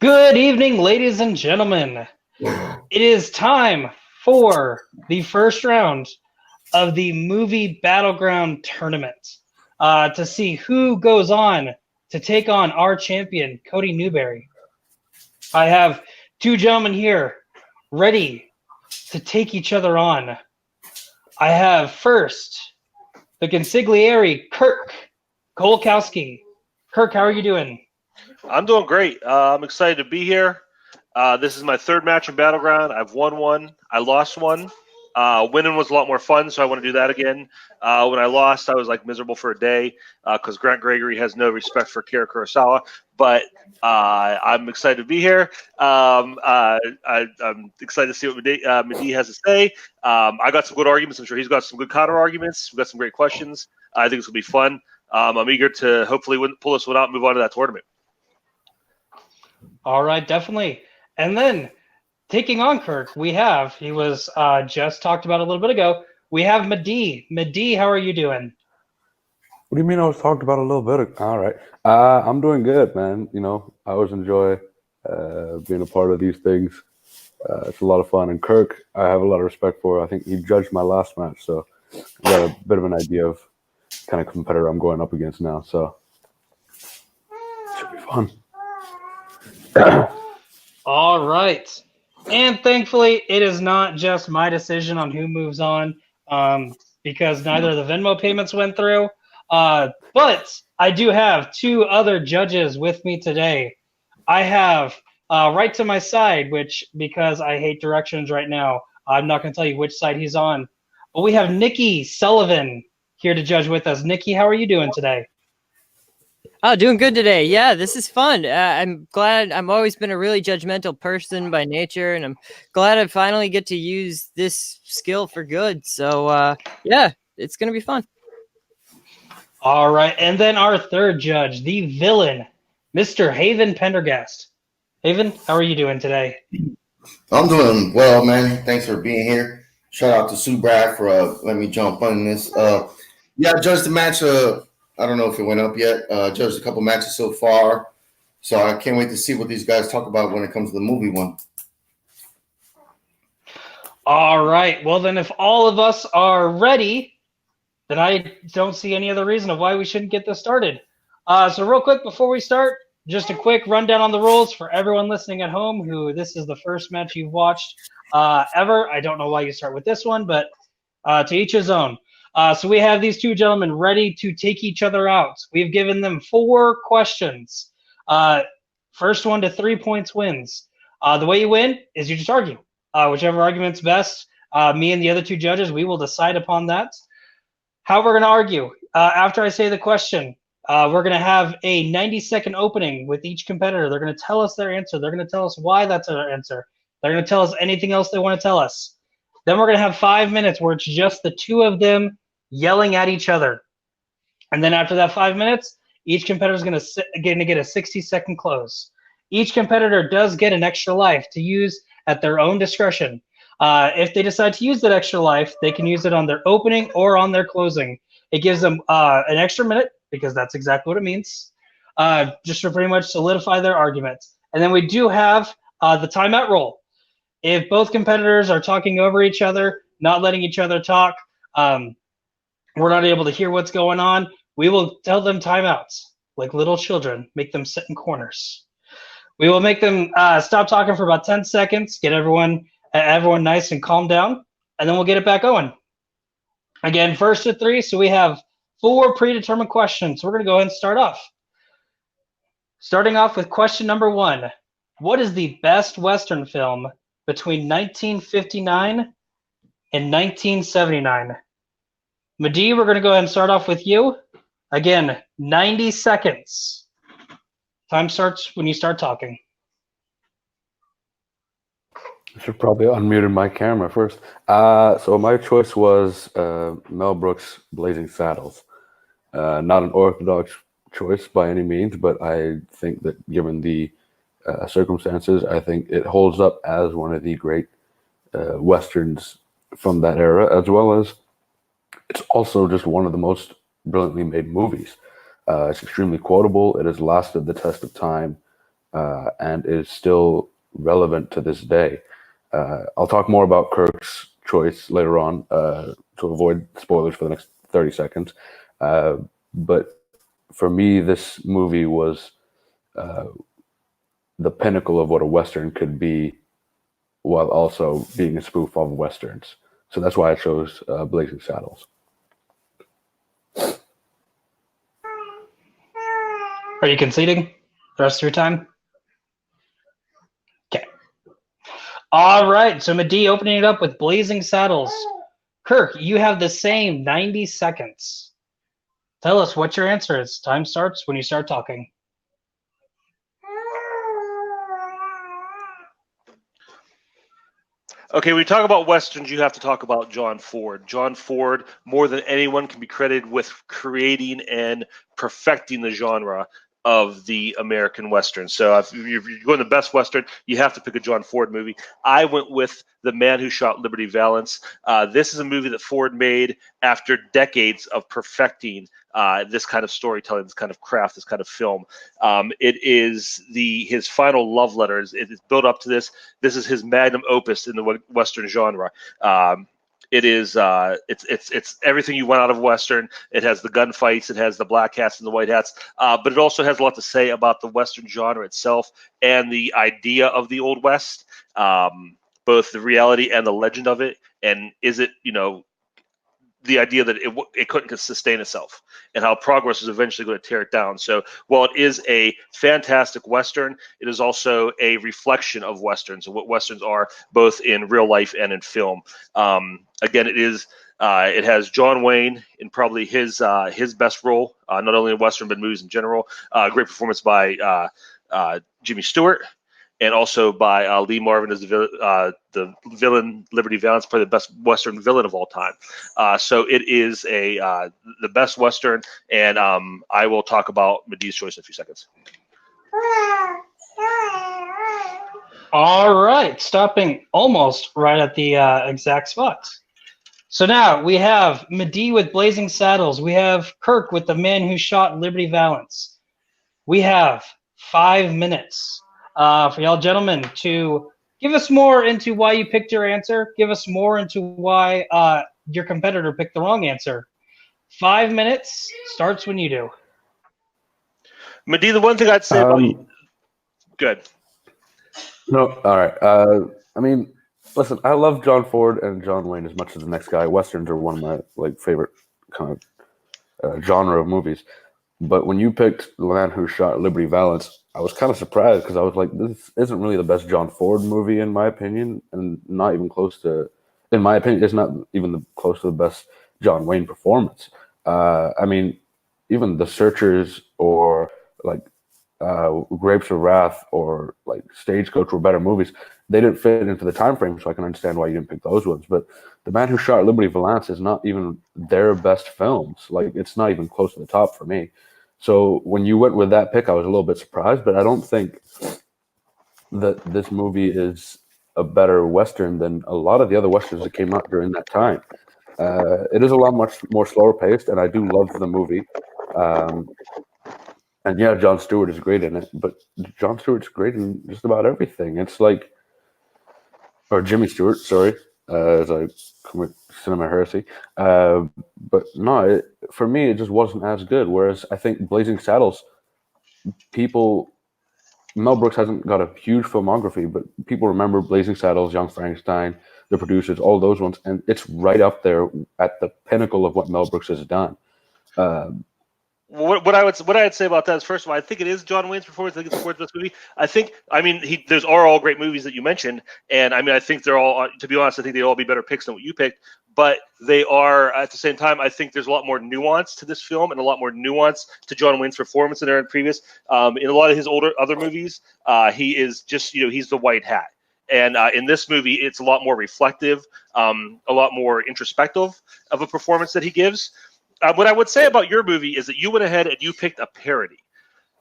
Good evening, ladies and gentlemen. It is time for the first round of the movie Battleground tournament to see who goes on to take on our champion, Cody Newberry. I have two gentlemen here ready to take each other on. I have first the consigliere Kirk Kowalkowski. Kirk, how are you doing? I'm doing great. I'm excited to be here. This is my third match in Battleground. I've won one. I lost one. Winning was a lot more fun, so I want to do that again. When I lost, I was miserable for a day because Grant Gregory has no respect for Kirk Kurosawa. But I'm excited to be here. I'm excited to see what Madeeh has to say. I got some good arguments. I'm sure he's got some good counter arguments. We've got some great questions. I think this will be fun. I'm eager to hopefully pull this one out and move on to that tournament. All right, definitely. And then taking on Kirk, he was just talked about a little bit ago, we have Madeeh. Madeeh, how are you doing? What do you mean I was talked about a little bit? All right. I'm doing good, man. I always enjoy being a part of these things. It's a lot of fun. And Kirk, I have a lot of respect for. I think he judged my last match, so I got a bit of an idea of kind of competitor I'm going up against now. So it should be fun. All right. And thankfully, it is not just my decision on who moves on because neither of the Venmo payments went through. But I do have two other judges with me today. I have right to my side, which because I hate directions right now, I'm not going to tell you which side he's on. But we have Nikki Sullivan here to judge with us. Nikki, how are you doing today? Oh, doing good today. Yeah, this is fun. I'm glad. I've always been a really judgmental person by nature, and I'm glad I finally get to use this skill for good. So, yeah, it's going to be fun. All right. And then our third judge, the villain, Mr. Haven Pendergast. Haven, how are you doing today? I'm doing well, man. Thanks for being here. Shout out to Sue Brad for letting me jump on this. Yeah, I judged the match. I don't know if it went up yet. Judged a couple matches so far. So I can't wait to see what these guys talk about when it comes to the movie one. All right. Well, then if all of us are ready, then I don't see any other reason of why we shouldn't get this started. So real quick before we start, just a quick rundown on the rules for everyone listening at home who this is the first match you've watched ever. I don't know why you start with this one, but to each his own. So we have these two gentlemen ready to take each other out. We've given them 4 questions. First one to 3 points wins. The way you win is you just argue. Whichever argument's best, me and the other 2 judges, we will decide upon that. How we're going to argue. After I say the question, we're going to have a 90-second opening with each competitor. They're going to tell us their answer. They're going to tell us why that's their answer. They're going to tell us anything else they want to tell us. Then we're going to have 5 minutes where it's just the 2 of them yelling at each other. And then after that 5 minutes, each competitor is going to get a 60-second close. Each competitor does get an extra life to use at their own discretion. If they decide to use that extra life, they can use it on their opening or on their closing. It gives them an extra minute, because that's exactly what it means, just to pretty much solidify their argument. And then we do have the timeout rule. If both competitors are talking over each other, not letting each other talk, we're not able to hear what's going on, we will tell them timeouts, like little children, make them sit in corners. We will make them stop talking for about 10 seconds, get everyone nice and calm down, and then we'll get it back going. Again, first to 3, so we have 4 predetermined questions. We're going to go ahead and start off. Starting off with question number 1. What is the best Western film between 1959 and 1979? Madeeh, we're going to go ahead and start off with you. Again, 90 seconds. Time starts when you start talking. I should probably unmute my camera first. So my choice was Mel Brooks' Blazing Saddles. Not an orthodox choice by any means, but I think that given the circumstances, I think it holds up as one of the great Westerns from that era, as well as it's also just one of the most brilliantly made movies. It's extremely quotable. It has lasted the test of time. and is still relevant to this day. I'll talk more about Kirk's choice later on to avoid spoilers for the next 30 seconds. But for me, this movie was the pinnacle of what a Western could be while also being a spoof of Westerns. So that's why I chose Blazing Saddles. Are you conceding the rest of your time? Okay. All right. So Madeeh opening it up with Blazing Saddles. Kirk, you have the same 90 seconds. Tell us what your answer is. Time starts when you start talking. Okay, when you talk about Westerns, you have to talk about John Ford. John Ford, more than anyone, can be credited with creating and perfecting the genre of the American Western. So if you're going the best Western, you have to pick a John Ford movie. I went with The Man Who Shot Liberty Valance. This is a movie that Ford made after decades of perfecting this kind of storytelling, this kind of craft, this kind of film. It is his final love letters. It is built up to this. This is his magnum opus in the Western genre. It is it's everything you want out of Western. It has the gunfights, it has the black hats and the white hats, but it also has a lot to say about the Western genre itself and the idea of the Old West, both the reality and the legend of it. And is it, the idea that it couldn't sustain itself and how progress is eventually going to tear it down. So while it is a fantastic Western, it is also a reflection of Westerns and what Westerns are both in real life and in film. Again, it has John Wayne in probably his best role, not only in Western, but movies in general. Great performance by Jimmy Stewart. And also by Lee Marvin as the villain, Liberty Valance, probably the best Western villain of all time. So it is the best Western, and I will talk about Madeeh's choice in a few seconds. All right, stopping almost right at the exact spot. So now we have Madeeh with Blazing Saddles. We have Kirk with The Man Who Shot Liberty Valance. We have 5 minutes. For y'all gentlemen to give us more into why you picked your answer. Give us more into why your competitor picked the wrong answer. 5 minutes starts when you do. Madeeh, the one thing I'd say about you. Good. No, all right. I mean, listen, I love John Ford and John Wayne as much as the next guy. Westerns are one of my favorite kind of genre of movies. But when you picked The Man Who Shot Liberty Valance, I was kind of surprised because I was like, this isn't really the best John Ford movie in my opinion, and not even close to, in my opinion, it's not even close to the best John Wayne performance. I mean, even The Searchers or like Grapes of Wrath or like Stagecoach were better movies. They didn't fit into the time frame, so I can understand why you didn't pick those ones. But The Man Who Shot Liberty Valance is not even their best films. Like, it's not even close to the top for me. So when you went with that pick, I was a little bit surprised, but I don't think that this movie is a better Western than a lot of the other Westerns that came out during that time. It is a lot much more slower paced, and I do love the movie. And yeah, Jon Stewart is great in it, but Jon Stewart's great in just about everything. It's like, or Jimmy Stewart, sorry, as I commit cinema heresy. But no, for me, it just wasn't as good. Whereas I think Blazing Saddles, Mel Brooks hasn't got a huge filmography, but people remember Blazing Saddles, Young Frankenstein, The Producers, all those ones, and it's right up there at the pinnacle of what Mel Brooks has done. What I'd say about that is, first of all, I think it is John Wayne's performance. I think it's Ford's best movie. There's all great movies that you mentioned, and I think they're all, to be honest, I think they'd all be better picks than what you picked. But they are, at the same time, I think there's a lot more nuance to this film and a lot more nuance to John Wayne's performance than there in previous. In a lot of his other movies, he is just, he's the white hat. And in this movie, it's a lot more reflective, a lot more introspective of a performance that he gives. What I would say about your movie is that you went ahead and you picked a parody.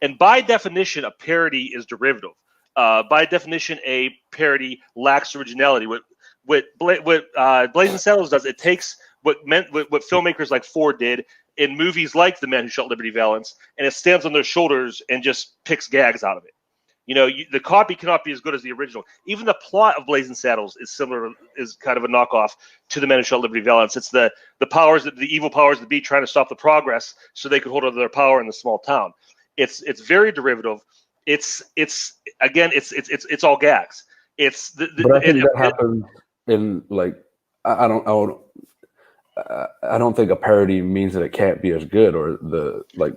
And by definition, a parody is derivative. By definition, a parody lacks originality. What Blazing Saddles does, it takes what filmmakers like Ford did in movies like The Man Who Shot Liberty Valance, and it stands on their shoulders and just picks gags out of it. The copy cannot be as good as the original. Even the plot of Blazing Saddles is similar, is kind of a knockoff to The Men Who Shot Liberty Valance. It's the powers, the evil powers that be trying to stop the progress so they could hold on to their power in the small town. It's very derivative. It's all gags. But I think that happens in I don't think a parody means that it can't be as good, or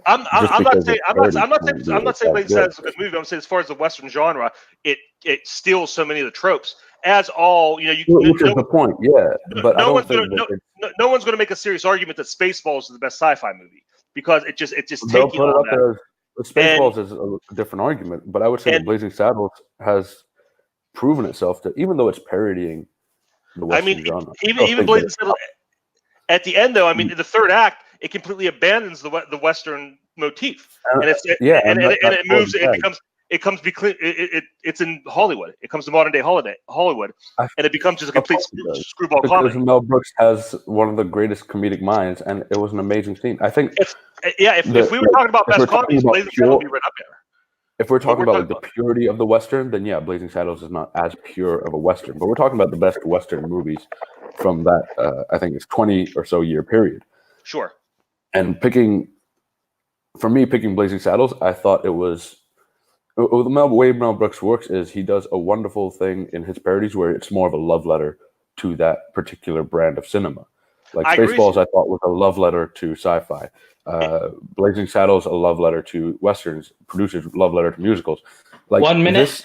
I'm not saying Blazing Saddles is a good movie. I'm saying as far as the Western genre, it steals so many of the tropes. Which is the point, yeah. But no one's going to make a serious argument that Spaceballs is the best sci-fi movie because it just taking on that. Spaceballs is a different argument, but I would say that Blazing Saddles has proven itself to, even though it's parodying the Western genre. Even Blazing Saddles. At the end, though, in the third act, it completely abandons the Western motif, it moves. It's in Hollywood. It comes to modern day Hollywood, and it becomes just a complete screwball comedy. Because Mel Brooks has one of the greatest comedic minds, and it was an amazing scene. I think. If we were talking about best comedies, Blazing Saddles would be right up there. If we're talking about the purity of the Western, then Blazing Saddles is not as pure of a Western. But we're talking about the best Western movies from that, I think it's 20 or so year period. Sure. And picking Blazing Saddles, I thought it was the way Mel Brooks works is he does a wonderful thing in his parodies where it's more of a love letter to that particular brand of cinema. Like Spaceballs, I thought was a love letter to sci-fi. Blazing Saddles, a love letter to westerns. Producers, love letter to musicals. Like 1 minute.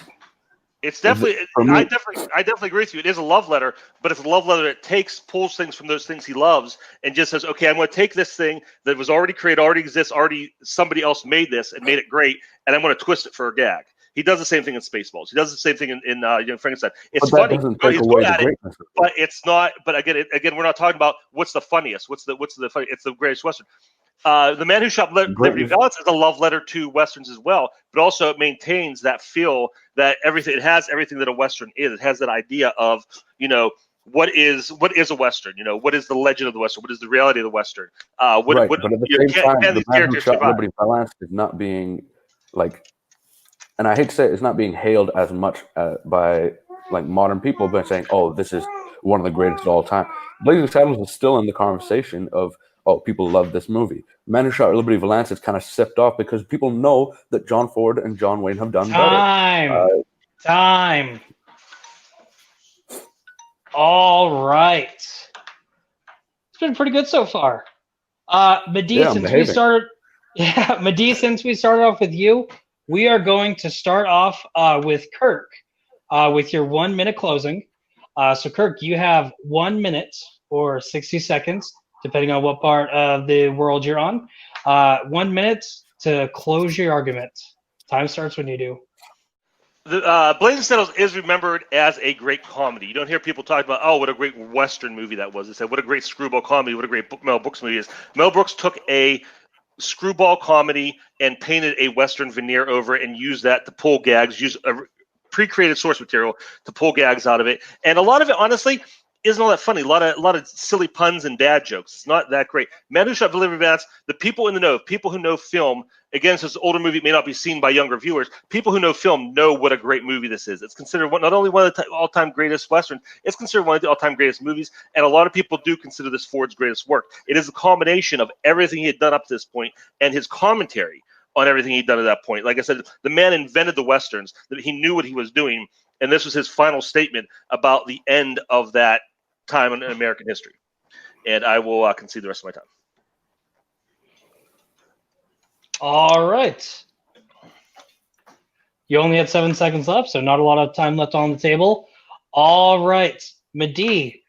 It's definitely. I definitely agree with you. It is a love letter, but it's a love letter that pulls things from those things he loves, and just says, "Okay, I'm going to take this thing that was already created, already exists, already somebody else made this and made it great, and I'm going to twist it for a gag." He does the same thing in Spaceballs. He does the same thing in Young Frankenstein. It's funny, he's good at it, but it's not. But again, we're not talking about what's the funniest. What's the funny? It's the greatest Western. The Man Who Shot Liberty Valance is a love letter to westerns as well, but also it maintains that feel that it has everything that a western is. It has that idea of what is a western? What is the legend of the western? What is the reality of the western? But at the same time, the Man Who Shot Liberty Valance is not being and I hate to say it's not being hailed as much by modern people by saying, "Oh, this is one of the greatest of all time." Blazing Saddles is still in the conversation of, "Oh, people love this movie." Man Who Shot Liberty Valance is kind of sipped off because people know that John Ford and John Wayne have done better. Time. All right. It's been pretty good so far. Madeeh, since we started off with you, we are going to start off with Kirk with your 1 minute closing. So, Kirk, you have 1 minute or 60 seconds, depending on what part of the world you're on. 1 minute to close your argument. Time starts when you do. Blazing Saddles is remembered as a great comedy. You don't hear people talk about, "Oh, what a great Western movie that was." They said, "What a great screwball comedy, what a great Mel Brooks movie is." Mel Brooks took a screwball comedy and painted a Western veneer over it and used that to pull gags, use a pre-created source material to pull gags out of it. And a lot of it, honestly, isn't all that funny. A lot of silly puns and dad jokes. It's not that great. Man Who Shot Liberty Valance, the people in the know, people who know film, again, since this older movie may not be seen by younger viewers, people who know film know what a great movie this is. It's considered not only one of the all-time greatest Westerns, it's considered one of the all-time greatest movies, and a lot of people do consider this Ford's greatest work. It is a combination of everything he had done up to this point and his commentary on everything he'd done at that point. Like I said, the man invented the Westerns. He knew what he was doing, and this was his final statement about the end of that time in American history. And I will concede the rest of my time. All right. You only had 7 seconds left, so not a lot of time left on the table. All right. Madeeh,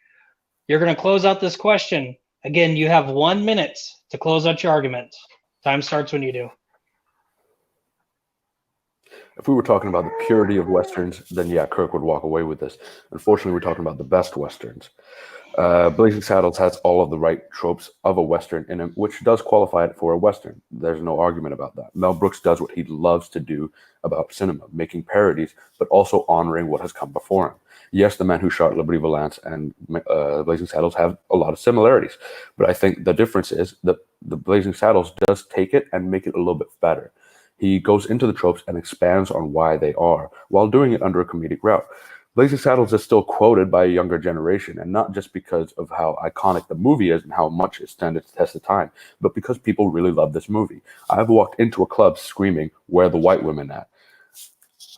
you're going to close out this question. Again, you have 1 minute to close out your argument. Time starts when you do. If we were talking about the purity of Westerns, then Kirk would walk away with this. Unfortunately, we're talking about the best Westerns. Blazing Saddles has all of the right tropes of a Western in it, which does qualify it for a Western. There's no argument about that. Mel Brooks does what he loves to do about cinema, making parodies, but also honoring what has come before him. Yes, The Man Who Shot Liberty Valance and Blazing Saddles have a lot of similarities, but I think the difference is that the Blazing Saddles does take it and make it a little bit better. He goes into the tropes and expands on why they are, while doing it under a comedic route. Blazing Saddles is still quoted by a younger generation, and not just because of how iconic the movie is and how much it stands its test of time, but because people really love this movie. I've walked into a club screaming, "Where are the white women at?"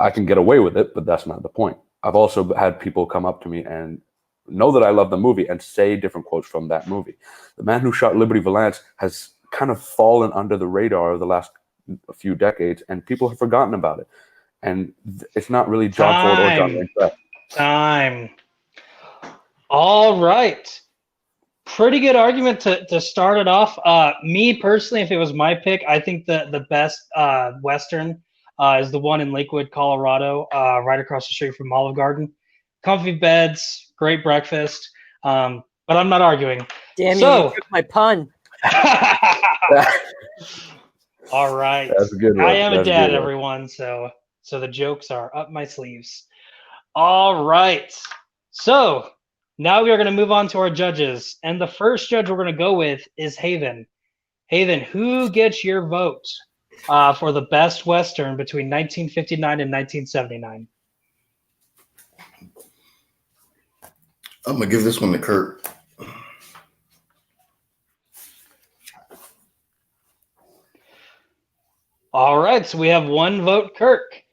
I can get away with it, but that's not the point. I've also had people come up to me and know that I love the movie and say different quotes from that movie. The Man Who Shot Liberty Valance has kind of fallen under the radar of the last few decades, and people have forgotten about it. And it's not really John Ford or John Wayne Fett. Time. All right. Pretty good argument to start it off. Me personally, if it was my pick, I think the best Western is the one in Lakewood, Colorado, right across the street from Olive Garden. Comfy beds, great breakfast. But I'm not arguing. Damn you took my pun. All right. That's a good one. I am a That's dad, good one. everyone, so the jokes are up my sleeves. All right. So now we are going to move on to our judges. And the first judge we're going to go with is Haven. Haven, who gets your vote for the best Western between 1959 and 1979? I'm going to give this one to Kirk. All right. So we have one vote, Kirk.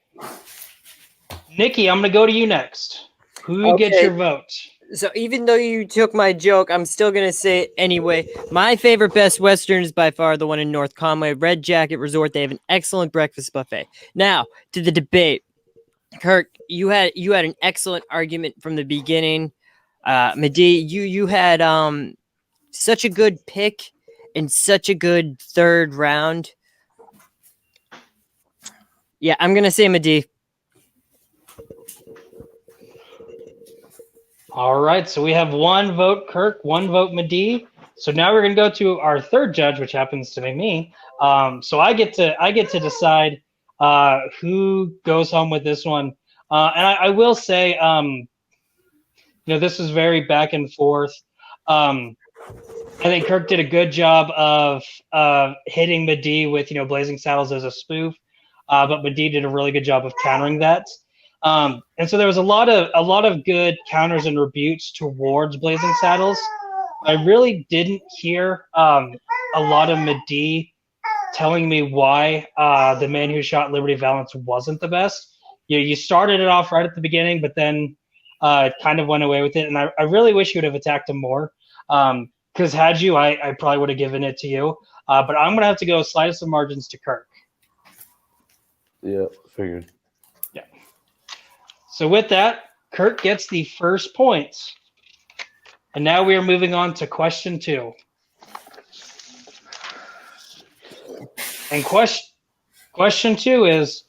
Nikki, I'm going to go to you next. Who gets your vote? So even though you took my joke, I'm still going to say it anyway. My favorite best Western is by far the one in North Conway, Red Jacket Resort. They have an excellent breakfast buffet. Now, to the debate. Kirk, you had an excellent argument from the beginning. Madeeh, you had such a good pick and such a good third round. Yeah, I'm going to say Madeeh. All right, so we have one vote Kirk, one vote Madeeh. So now we're going to go to our third judge, which happens to be me. So I get to decide who goes home with this one. And I will say, this is very back and forth. I think Kirk did a good job of hitting Madeeh with Blazing Saddles as a spoof, but Madeeh did a really good job of countering that. And so there was a lot of good counters and rebukes towards Blazing Saddles. I really didn't hear a lot of Madeeh telling me why The Man Who Shot Liberty Valance wasn't the best. You started it off right at the beginning, but then kind of went away with it. And I really wish you would have attacked him more. Because had you, I probably would have given it to you. But I'm going to have to go slightest of margins to Kirk. Yeah, figured. Yeah. So with that, Kirk gets the first points. And now we are moving on to question 2. And question 2 is,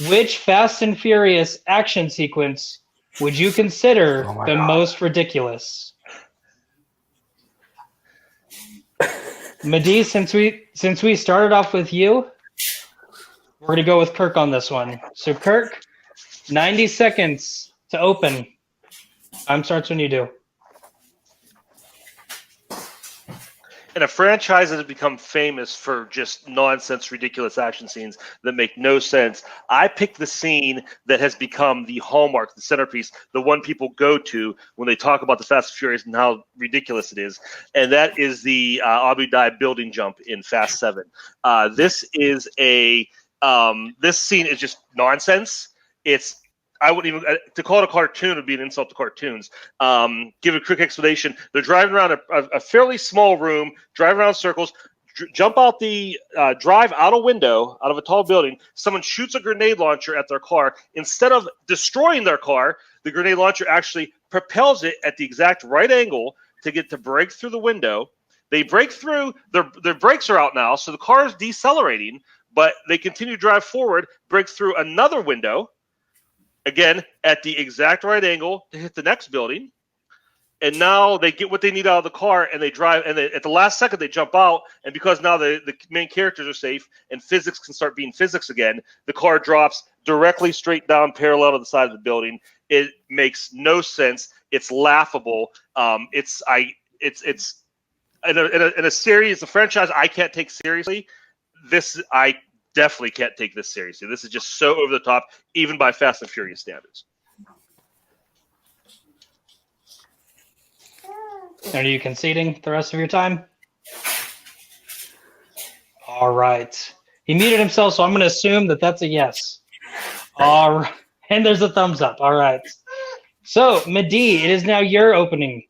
which Fast and Furious action sequence would you consider the most ridiculous? Madeeh, since we started off with you, we're going to go with Kirk on this one. So Kirk, 90 seconds to open. Time starts when you do. And a franchise that has become famous for just nonsense, ridiculous action scenes that make no sense. I picked the scene that has become the hallmark, the centerpiece, the one people go to when they talk about the Fast and Furious and how ridiculous it is. And that is the Abu Dhabi building jump in Fast 7. This scene is just nonsense. I wouldn't even to call it a cartoon would be an insult to cartoons. Give a quick explanation. They're driving around a fairly small room, driving around circles, drive out a window, out of a tall building. Someone shoots a grenade launcher at their car. Instead of destroying their car, the grenade launcher actually propels it at the exact right angle to break through the window. They break through. Their brakes are out now, so the car is decelerating, but they continue to drive forward, break through another window. Again, at the exact right angle to hit the next building. And now they get what they need out of the car, and they drive. And at the last second, they jump out. And because now the main characters are safe and physics can start being physics again, the car drops directly straight down parallel to the side of the building. It makes no sense. It's laughable. It's in a series, a franchise I can't take seriously. definitely can't take this seriously. This is just so over the top, even by Fast and Furious standards. Are you conceding the rest of your time? All right. He muted himself, so I'm going to assume that that's a yes. All right. And there's a thumbs up. All right. So, Madeeh, it is now your opening.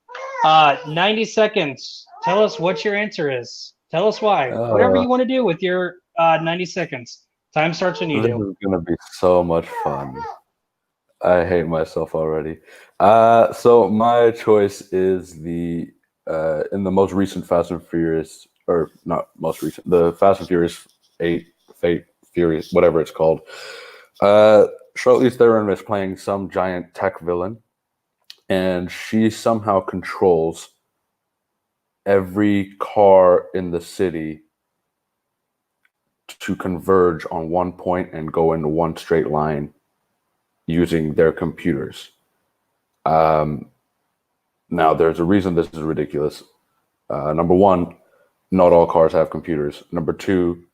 90 seconds. Tell us what your answer is. Tell us why. Whatever you want to do with your 90 seconds. Time starts when you This do. is gonna be so much fun. I hate myself already. So my choice is in the most recent Fast and Furious, or not most recent, the Fast and Furious 8, Fate, Furious, whatever it's called. Charlize Theron is playing some giant tech villain, and she somehow controls every car in the city to converge on one point and go into one straight line using their computers. Now, there's a reason this is ridiculous. Number one, not all cars have computers. Number two,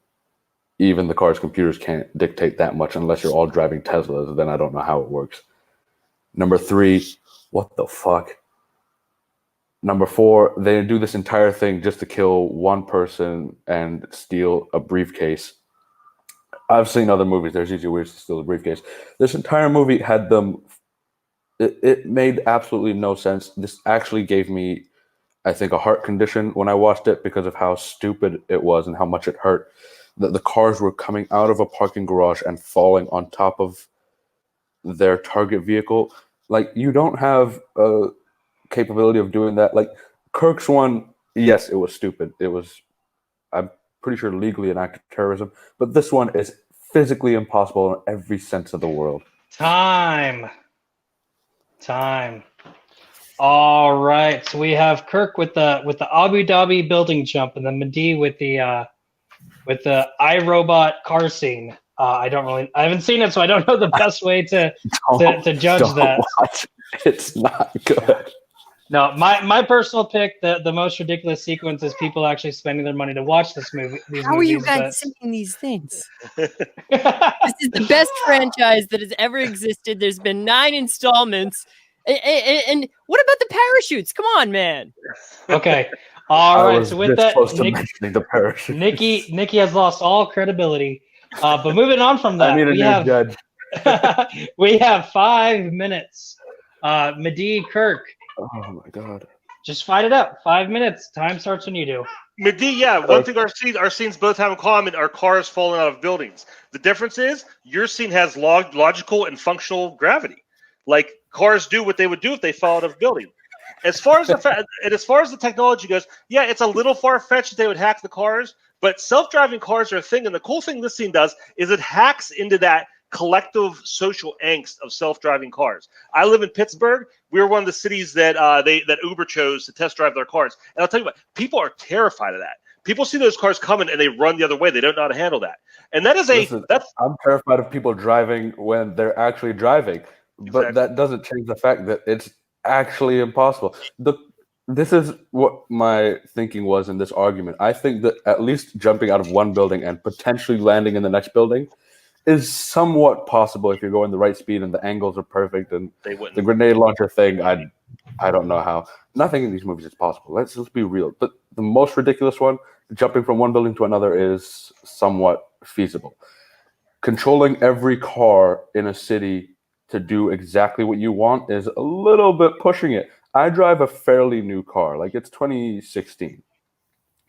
even the car's computers can't dictate that much unless you're all driving Teslas. Then I don't know how it works. Number three, what the fuck? Number four, they do this entire thing just to kill one person and steal a briefcase. I've seen other movies. There's easier ways to steal a briefcase. This entire movie had them. It made absolutely no sense. This actually gave me, I think, a heart condition when I watched it because of how stupid it was and how much it hurt. The cars were coming out of a parking garage and falling on top of their target vehicle. Like, you don't have a capability of doing that. Like, Kirk's one, yes, it was stupid. It was, I'm pretty sure, legally an act of terrorism. But this one is physically impossible in every sense of the world. Time. All right. So we have Kirk with the Abu Dhabi building jump, and then Madeeh with the iRobot car scene. I haven't seen it, so I don't know the best way to judge that. Watch. It's not good. No, my personal pick, the most ridiculous sequence is people actually spending their money to watch this movie. How are you guys saying these things? This is the best franchise that has ever existed. There's been 9 installments. And what about the parachutes? Come on, man. Okay. All right. So with that, mentioning the parachutes. Nikki has lost all credibility. But moving on from that, I need a new judge. We have 5 minutes. Madeeh, Kirk. Oh my god. Just fight it up. 5 minutes. Time starts when you do. Madeeh, yeah, one thing our scenes both have in common are cars falling out of buildings. The difference is your scene has logical and functional gravity. Like, cars do what they would do if they fell out of a building. As far as the technology goes, yeah, it's a little far-fetched that they would hack the cars, but self-driving cars are a thing, and the cool thing this scene does is it hacks into that collective social angst of self-driving cars. I live in Pittsburgh. We were one of the cities that that Uber chose to test drive their cars. And I'll tell you what, people are terrified of that. People see those cars coming and they run the other way. They don't know how to handle that. And that is I'm terrified of people driving when they're actually driving. But that doesn't change the fact that it's actually impossible. This is what my thinking was in this argument. I think that at least jumping out of one building and potentially landing in the next building is somewhat possible if you're going the right speed and the angles are perfect. And the grenade launcher thing, I don't know how. Nothing in these movies is possible. Let's be real. But the most ridiculous one, jumping from one building to another, is somewhat feasible. Controlling every car in a city to do exactly what you want is a little bit pushing it. I drive a fairly new car, like it's 2016,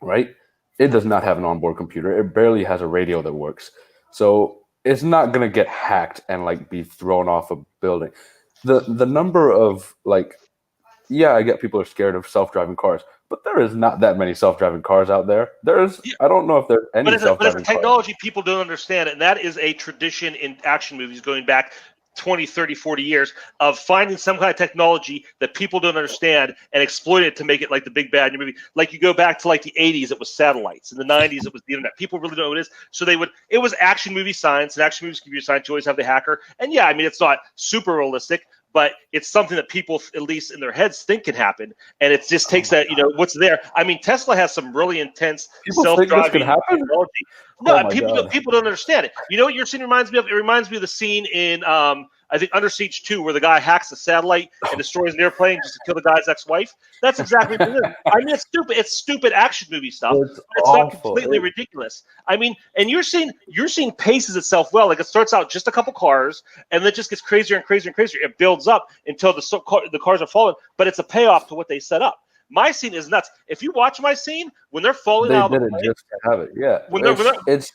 right? It does not have an onboard computer. It barely has a radio that works. So it's not going to get hacked and like be thrown off a building. The number of yeah, I get people are scared of self-driving cars, but there is not that many self-driving cars out there. I don't know if there's any self-driving cars. But it's technology people don't understand, and that is a tradition in action movies going back 20, 30, 40 years of finding some kind of technology that people don't understand and exploit it to make it like the big bad in your movie. Like, you go back to like the 80s, it was satellites. In the 90s, it was the internet. People really don't know what it is. So it was action movie science, and action movies, computer science, you always have the hacker. And yeah, I mean, it's not super realistic, but it's something that people, at least in their heads, think can happen. And it just takes that, what's there. I mean, Tesla has some really intense People think this self-driving could happen? technology. No, Oh my people God. people don't understand it. You know what your scene reminds me of? It reminds me of the scene in I think Under Siege 2, where the guy hacks the satellite and destroys an airplane just to kill the guy's ex-wife. That's exactly what it is. I mean, it's stupid. It's stupid action movie stuff. It's not completely ridiculous. I mean, and you're seeing paces itself well. Like, it starts out just a couple cars, and then it just gets crazier and crazier and crazier. It builds up until the cars are falling, but it's a payoff to what they set up. My scene is nuts. If you watch my scene, when they're falling out of the plane, just to have it. Yeah. It's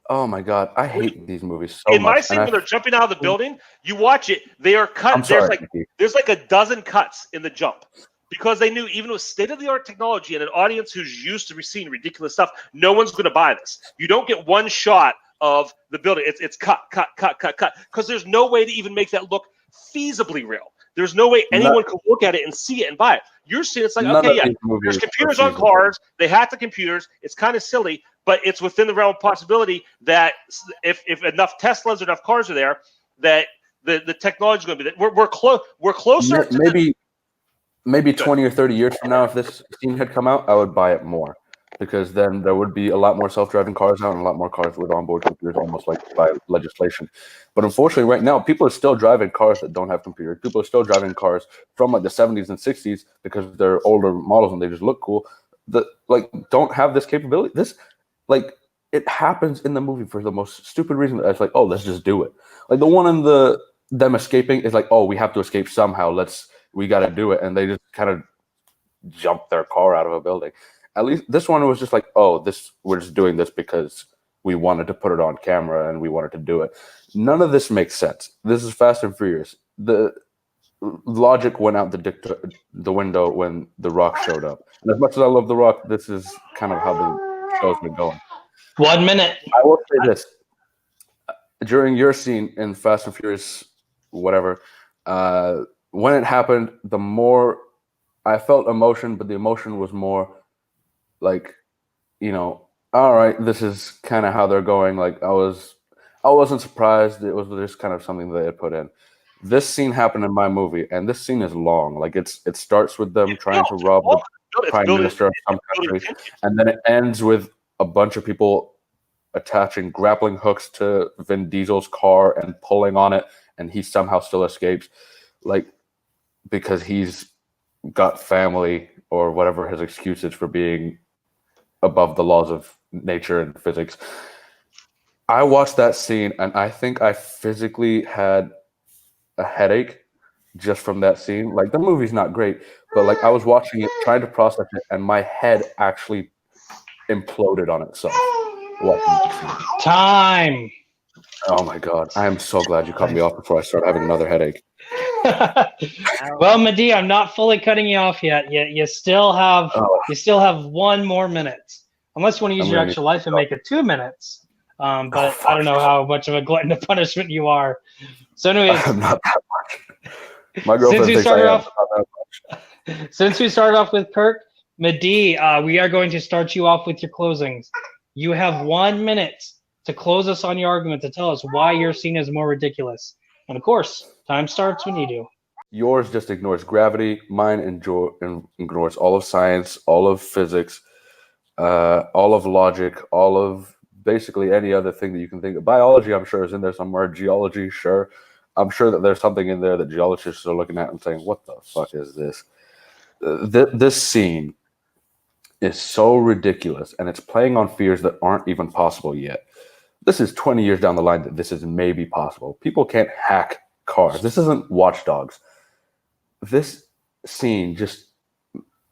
oh my God. I hate these movies so much. In my scene, when they're jumping out of the building, you watch it, they are cut. I'm sorry, There's like a dozen cuts in the jump. Because they knew, even with state-of-the-art technology and an audience who's used to seeing ridiculous stuff, no one's going to buy this. You don't get one shot of the building. It's cut. Because there's no way to even make that look feasibly real. There's no way anyone could look at it and see it and buy it. You're seeing it's like, okay, yeah, there's computers on cars. They hack the computers. It's kind of silly, but it's within the realm of possibility that if enough Teslas or enough cars are there, that the technology is going to be there. We're closer to maybe 20 or 30 years from now, if this scene had come out, I would buy it more, because then there would be a lot more self-driving cars out and a lot more cars with onboard computers, almost like by legislation. But unfortunately, right now, people are still driving cars that don't have computers. People are still driving cars from like the 70s and 60s because they're older models and they just look cool, that like don't have this capability. This, like, it happens in the movie for the most stupid reason. It's like, oh, let's just do it. Like the one in them escaping is like, oh, we have to escape somehow. We got to do it. And they just kind of jump their car out of a building. At least this one was just like, oh, we're just doing this because we wanted to put it on camera and we wanted to do it. None of this makes sense. This is Fast and Furious. The logic went out the window when The Rock showed up. And as much as I love The Rock, this is kind of how the show's been going. 1 minute. I will say this. During your scene in Fast and Furious, whatever, when it happened, the more I felt emotion, but the emotion was more like, all right, this is kind of how they're going. Like I wasn't surprised. It was just kind of something they had put in. This scene happened in my movie, and this scene is long. Like it starts with them trying to rob the prime minister of some country, and then it ends with a bunch of people attaching grappling hooks to Vin Diesel's car and pulling on it, and he somehow still escapes. Like, because he's got family or whatever his excuse is for being above the laws of nature and physics. I watched that scene and I think I physically had a headache just from that scene. Like, the movie's not great, but like I was watching it, trying to process it, and my head actually imploded on itself. Time. Oh my God. I am so glad you cut me off before I start having another headache. Well, Madeeh, I'm not fully cutting you off yet. You still have 1 more minute, unless you want to use your extra life and make it 2 minutes. But I don't know how much of a glutton of punishment you are. So, anyways, I'm not that much. My girlfriend thinks I am, not that much. Since we started off with Kirk, Madeeh, we are going to start you off with your closings. You have 1 minute to close us on your argument, to tell us why your scene is more ridiculous. And of course, time starts when you do. Yours just ignores gravity. Mine ignores all of science, all of physics, all of logic, all of basically any other thing that you can think of. Biology, I'm sure, is in there somewhere. Geology, sure. I'm sure that there's something in there that geologists are looking at and saying, what the fuck is this? This scene is so ridiculous, and it's playing on fears that aren't even possible yet. This is 20 years down the line that this is maybe possible. People can't hack cars. This isn't Watch Dogs. This scene just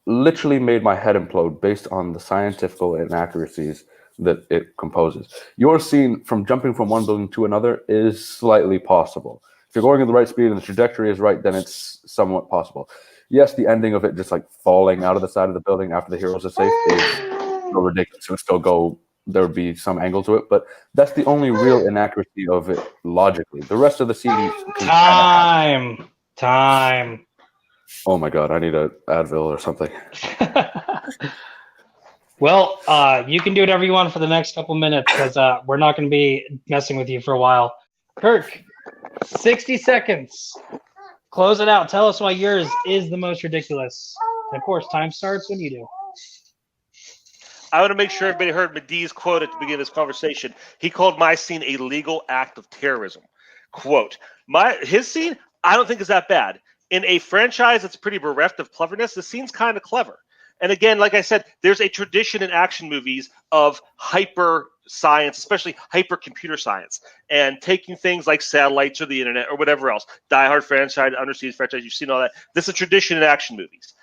literally made my head implode based on the scientific inaccuracies that it composes. Your scene from jumping from one building to another is slightly possible. If you're going at the right speed and the trajectory is right, then it's somewhat possible. Yes, the ending of it just like falling out of the side of the building after the heroes are safe is so ridiculous. It would still go, there would be some angle to it, but that's the only real inaccuracy of it logically. The rest of the scene... Time. Oh my God, I need an Advil or something. Well, you can do whatever you want for the next couple minutes, because we're not going to be messing with you for a while. Kirk, 60 seconds. close it out. Tell us why yours is the most ridiculous. And of course, time starts when you do. I want to make sure everybody heard Madeeh's quote at the beginning of this conversation. He called my scene a legal act of terrorism. Quote, his scene, I don't think is that bad. In a franchise that's pretty bereft of cleverness, the scene's kind of clever. And again, like I said, there's a tradition in action movies of hyper science, especially hyper computer science, and taking things like satellites or the internet or whatever else. Die Hard franchise, Undersea franchise, you've seen all that. This is a tradition in action movies.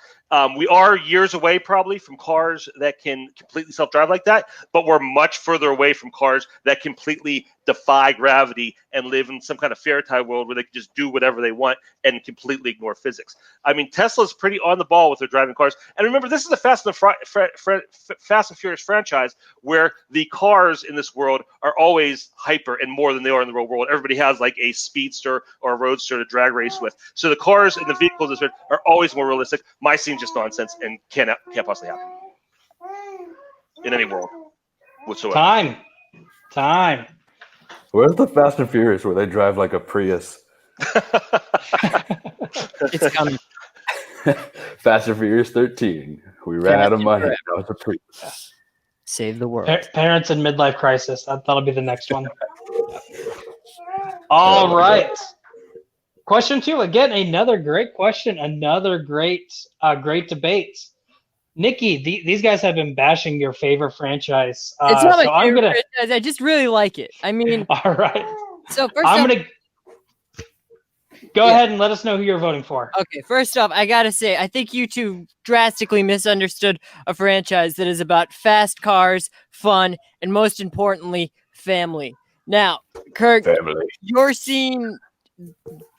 We are years away probably from cars that can completely self-drive like that, but we're much further away from cars that completely defy gravity and live in some kind of fairy tale world where they can just do whatever they want and completely ignore physics. I mean, Tesla's pretty on the ball with their driving cars. And remember, this is a Fast and Furious franchise where the cars in this world are always hyper and more than they are in the real world. Everybody has like a speedster or a roadster to drag race with. So the cars and the vehicles are always more realistic. My scene's just nonsense and can't possibly happen in any world whatsoever. Time. Where's the Fast and Furious where they drive like a Prius? It's coming. Fast and Furious 13. We ran out of money. Now it's a Prius. Save the world. Parents in midlife crisis. That'll be the next one. All right. Question 2. Again, another great question. Another great debate. Nikki, these guys have been bashing your favorite franchise. It's not my favorite franchise. I just really like it. I mean, all right. So first, go ahead and let us know who you're voting for. Okay, first off, I gotta say, I think you two drastically misunderstood a franchise that is about fast cars, fun, and most importantly, family. Now, Kirk, you're seeing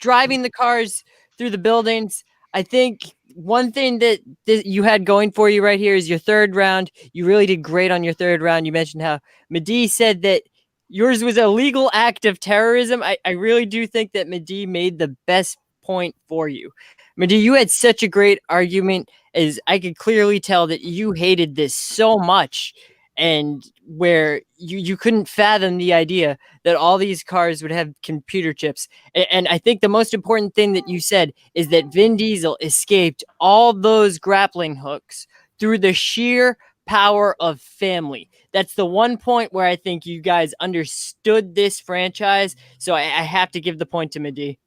driving the cars through the buildings. I think one thing that you had going for you right here is your third round. You really did great on your third round. You mentioned how Madeeh said that yours was a legal act of terrorism. I really do think that Madeeh made the best point for you. Madeeh, you had such a great argument, as I could clearly tell that you hated this so much, and where you couldn't fathom the idea that all these cars would have computer chips. And I think the most important thing that you said is that Vin Diesel escaped all those grappling hooks through the sheer power of family. That's the one point where I think you guys understood this franchise. So I have to give the point to Madeeh.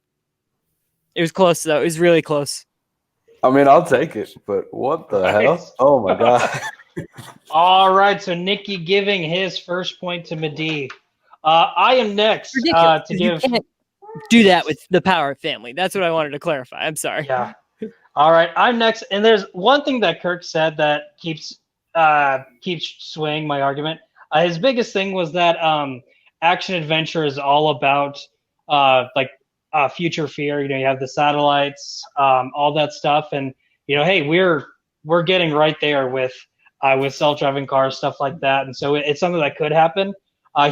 It was close, though. It was really close. I mean, I'll take it, but what the hell? Oh, my God. All right, so Nikki giving his first point to Madeeh. I am next to give. You can't do that with the power of family. That's what I wanted to clarify. I'm sorry. Yeah. All right, I'm next, and there's one thing that Kirk said that keeps swaying my argument. His biggest thing was that action adventure is all about future fear. You have the satellites, all that stuff, and hey, we're getting right there with self-driving cars, stuff like that. And so it's something that could happen.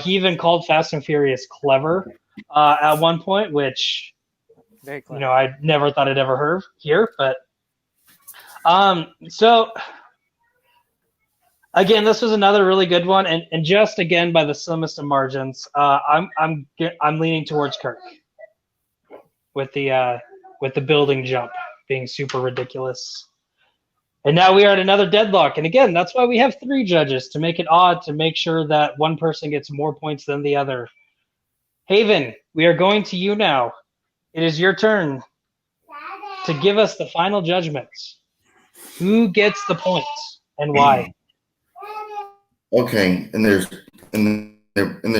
He even called Fast and Furious clever at one point, which, very clever. I never thought I'd ever hear. But so again, this was another really good one, and just again by the slimmest of margins, I'm leaning towards Kirk with the building jump being super ridiculous. And now we are at another deadlock. And again, that's why we have 3 judges, to make it odd, to make sure that one person gets more points than the other. Haven, we are going to you now. It is your turn to give us the final judgment. Who gets the points and why? Okay, and there's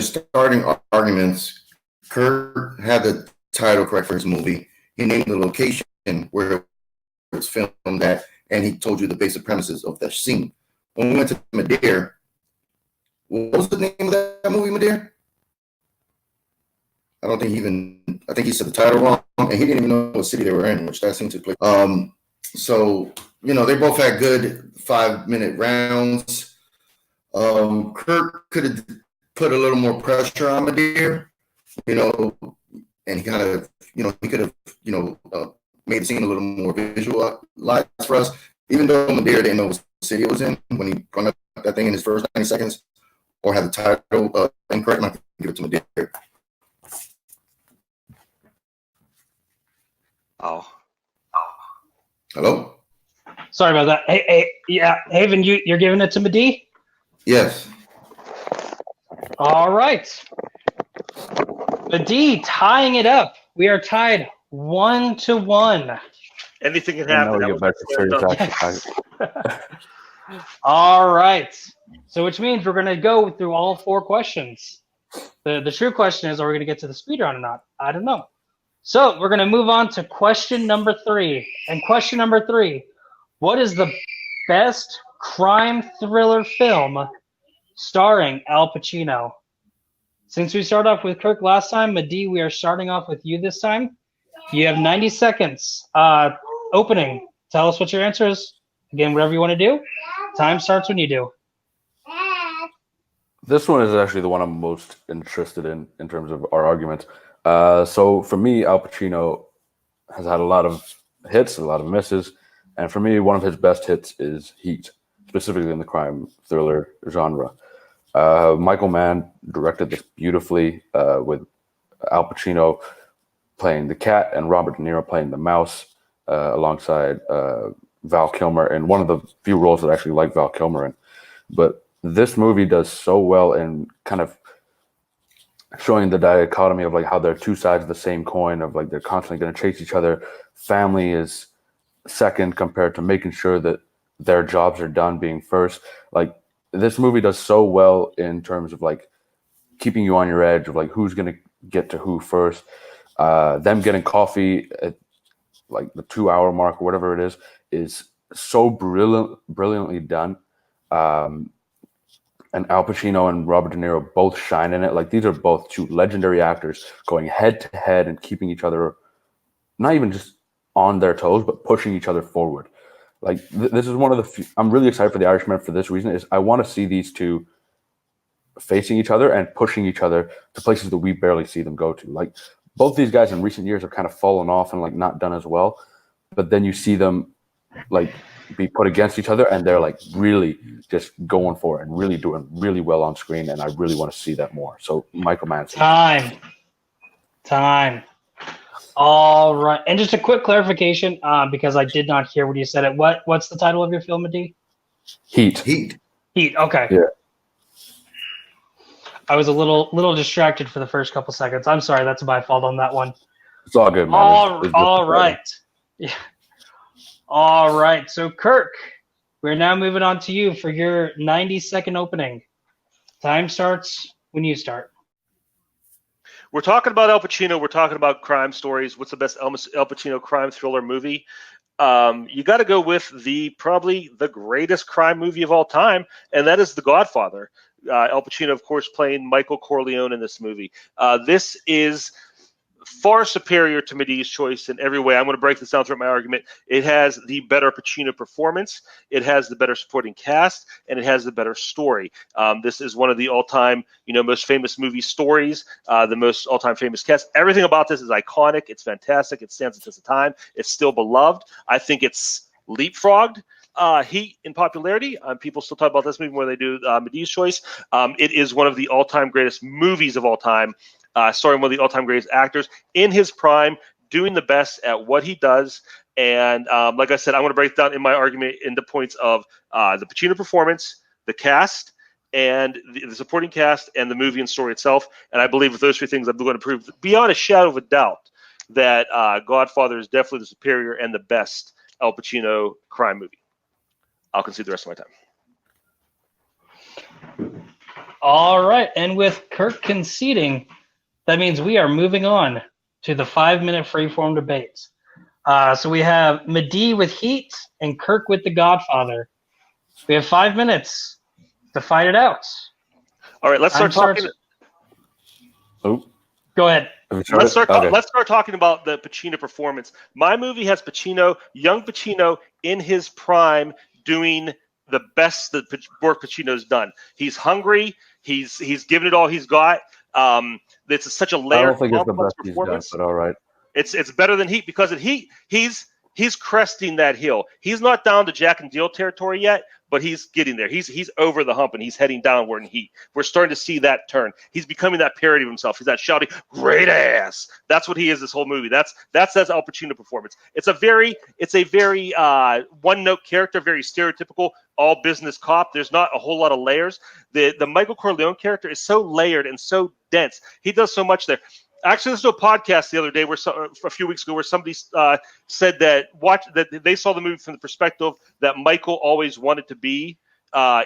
starting arguments. Kirk had the title correct for his movie. He named the location where it was filmed at, and he told you the basic premises of the scene. When we went to Madeeh, what was the name of that movie, Madeeh? I think he said the title wrong, and he didn't even know what city they were in, which that seemed to play. So, they both had good 5-minute rounds. Kirk could have put a little more pressure on Madeeh, and he kind of, he could have, made the scene a little more visualized for us, even though Madeeh didn't know what city it was in when he brought up that thing in his first 90 seconds, or had the title incorrect. I can give it to Madeeh. Oh. Hello? Sorry about that. Hey, yeah, Haven, you're giving it to Madeeh? Yes. All right. Madeeh tying it up. We are tied 1-1. Anything can And now happen. we That get was back to my stereotypes. All right. So which means we're going to go through all 4 questions. The true question is, are we going to get to the speed round or not? I don't know. So we're going to move on to question number 3. And question number 3, what is the best crime thriller film starring Al Pacino? Since we started off with Kirk last time, Madeeh, we are starting off with you this time. You have 90 seconds. Opening. Tell us what your answer is. Again, whatever you want to do. Time starts when you do. This one is actually the one I'm most interested in terms of our argument. So for me, Al Pacino has had a lot of hits, a lot of misses, and for me, one of his best hits is Heat, specifically in the crime thriller genre. Michael Mann directed this beautifully with Al Pacino playing the cat and Robert De Niro playing the mouse alongside Val Kilmer, and one of the few roles that I actually like Val Kilmer in. But this movie does so well in kind of showing the dichotomy of like how they're two sides of the same coin, of like they're constantly going to chase each other. Family is second compared to making sure that their jobs are done being first. Like this movie does so well in terms of like keeping you on your edge of like who's going to get to who first. Them getting coffee at like the 2-hour mark or whatever it is so brilliantly done. And Al Pacino and Robert De Niro both shine in it. Like these are both 2 legendary actors going head to head and keeping each other not even just on their toes, but pushing each other forward. Like this is one of the few, I'm really excited for The Irishman for this reason, is I want to see these 2 facing each other and pushing each other to places that we barely see them go to. Like both these guys in recent years have kind of fallen off and like not done as well, but then you see them like be put against each other and they're like really just going for it and really doing really well on screen, and I really want to see that more. So Michael Mann. Time. All right. And just a quick clarification, because I did not hear what you said. What's the title of your film, Madeeh? Heat. Heat. Okay. Yeah. I was a little distracted for the first couple seconds. I'm sorry. That's my fault on that one. It's all good, man. All right. Yeah. All right. So, Kirk, we're now moving on to you for your 90-second opening. Time starts when you start. We're talking about Al Pacino. We're talking about crime stories. What's the best Al Pacino crime thriller movie? You got to go with probably the greatest crime movie of all time, and that is The Godfather. Al Pacino, of course, playing Michael Corleone in this movie. This is far superior to Madeeh's choice in every way. I'm going to break this down throughout my argument. It has the better Pacino performance, it has the better supporting cast, and it has the better story. This is one of the all-time, most famous movie stories, the most all-time famous cast. Everything about this is iconic. It's fantastic. It stands the test of time. It's still beloved. I think it's leapfrogged Heat in popularity. People still talk about this movie more than they do Madeeh's choice. It is one of the all-time greatest movies of all time. Starring one of the all-time greatest actors in his prime, doing the best at what he does. And like I said, I want to break it down in my argument into points of the Pacino performance, the cast, and the supporting cast, and the movie and story itself. And I believe with those 3 things, I'm going to prove beyond a shadow of a doubt that Godfather is definitely the superior and the best Al Pacino crime movie. I'll concede the rest of my time. All right. And with Kirk conceding, that means we are moving on to the 5-minute freeform debate. So we have Madeeh with Heat and Kirk with The Godfather. We have 5 minutes to fight it out. All right, let's start talking. Oh, go ahead. Let's start talking about the Pacino performance. My movie has Pacino, young Pacino, in his prime, doing the best that work Pacino's done. He's hungry. He's given it all he's got. It's such a layered, I don't think it's the best performance. he's done, but all right. It's better than Heat, because in Heat he's he's cresting that hill. He's not down to Jack and Jill territory yet, but he's getting there. He's over the hump and he's heading downward in heat. We're starting to see that turn. He's becoming that parody of himself. He's that shouting, "Great ass!" That's what he is this whole movie. That's Al Pacino performance. It's a very one note character, very stereotypical all business cop. There's not a whole lot of layers. The Michael Corleone character is so layered and so dense. He does so much there. Actually, listened to a podcast the other day a few weeks ago where somebody said that they saw the movie from the perspective that Michael always wanted to be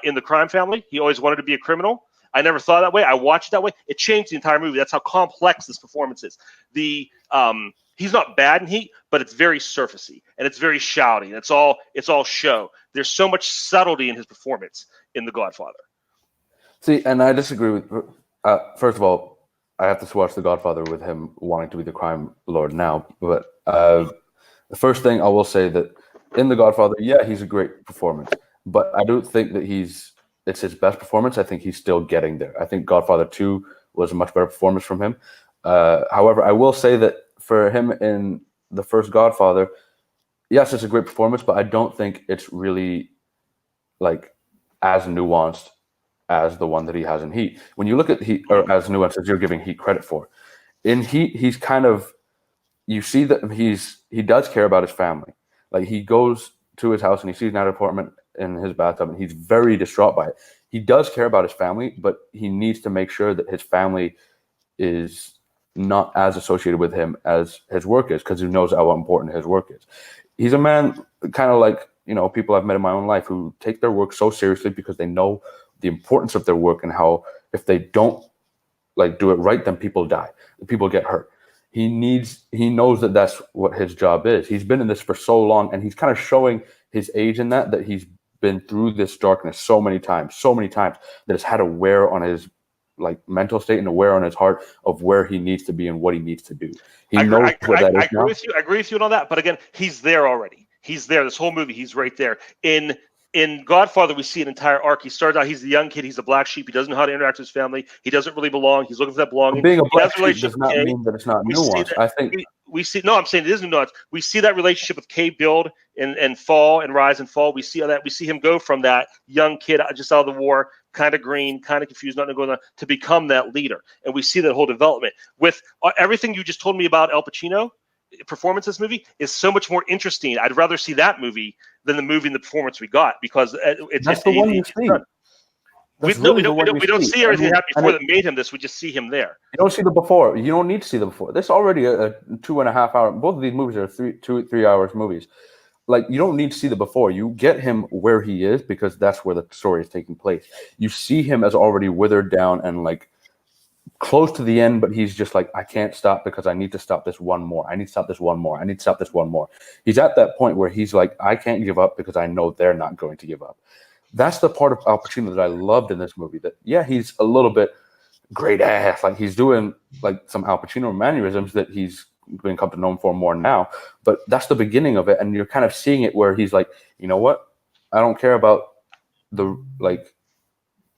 in the crime family. He always wanted to be a criminal. I never thought that way. I watched it that way. It changed the entire movie. That's how complex this performance is. He's not bad in Heat, but it's very surfacey and it's very shouty. It's all show. There's so much subtlety in his performance in The Godfather. See, and I disagree with. First of all, I have to watch The Godfather with him wanting to be the crime lord now. But the first thing I will say that in The Godfather, yeah, he's a great performance. But I don't think that it's his best performance. I think he's still getting there. I think Godfather 2 was a much better performance from him. However, I will say that for him in the first Godfather, yes, it's a great performance, but I don't think it's really like as nuanced as the one that he has in Heat. When you look at Heat, or as nuanced as you're giving Heat credit for, in Heat, he's kind of, you see that he does care about his family. Like he goes to his house and he sees an apartment in his bathtub and he's very distraught by it. He does care about his family, but he needs to make sure that his family is not as associated with him as his work is, because he knows how important his work is. He's a man kind of like, people I've met in my own life who take their work so seriously because they know the importance of their work and how if they don't do it right, then people die, people get hurt. He knows that that's what his job is. He's been in this for so long, and he's kind of showing his age in that he's been through this darkness so many times that it's had a wear on his mental state and a wear on his heart of where he needs to be and what he needs to do. I agree with you on all that, but again, he's there already. He's there. This whole movie, he's right there. In Godfather, we see an entire arc. He starts out, he's the young kid, he's a black sheep. He doesn't know how to interact with his family. He doesn't really belong. He's looking for that belonging. Being a black sheep does not mean that it's not nuanced. I'm saying it is nuanced. We see that relationship with Kay build and fall and rise and fall. We see that. We see him go from that young kid just out of the war, kind of green, kind of confused, nothing going on, to become that leader. And we see that whole development. With everything you just told me about Al Pacino, performance in this movie is so much more interesting. I'd rather see that movie than the movie and the performance we got, because that's the one you see. We don't see everything happen before that made him this. We just see him there. You don't see the before. You don't need to see the before. This is already a 2.5 hour. Both of these movies are 3 hours movies. You don't need to see the before. You get him where he is because that's where the story is taking place. You see him as already withered down and close to the end, but he's just I can't stop because I need to stop this one more. I need to stop this one more. I need to stop this one more. He's at that point where he's I can't give up because I know they're not going to give up. That's the part of Al Pacino that I loved in this movie. That, yeah, he's a little bit great ass. He's doing some Al Pacino mannerisms that he's been come to know him for more now. But that's the beginning of it. And you're kind of seeing it where he's you know what? I don't care about the,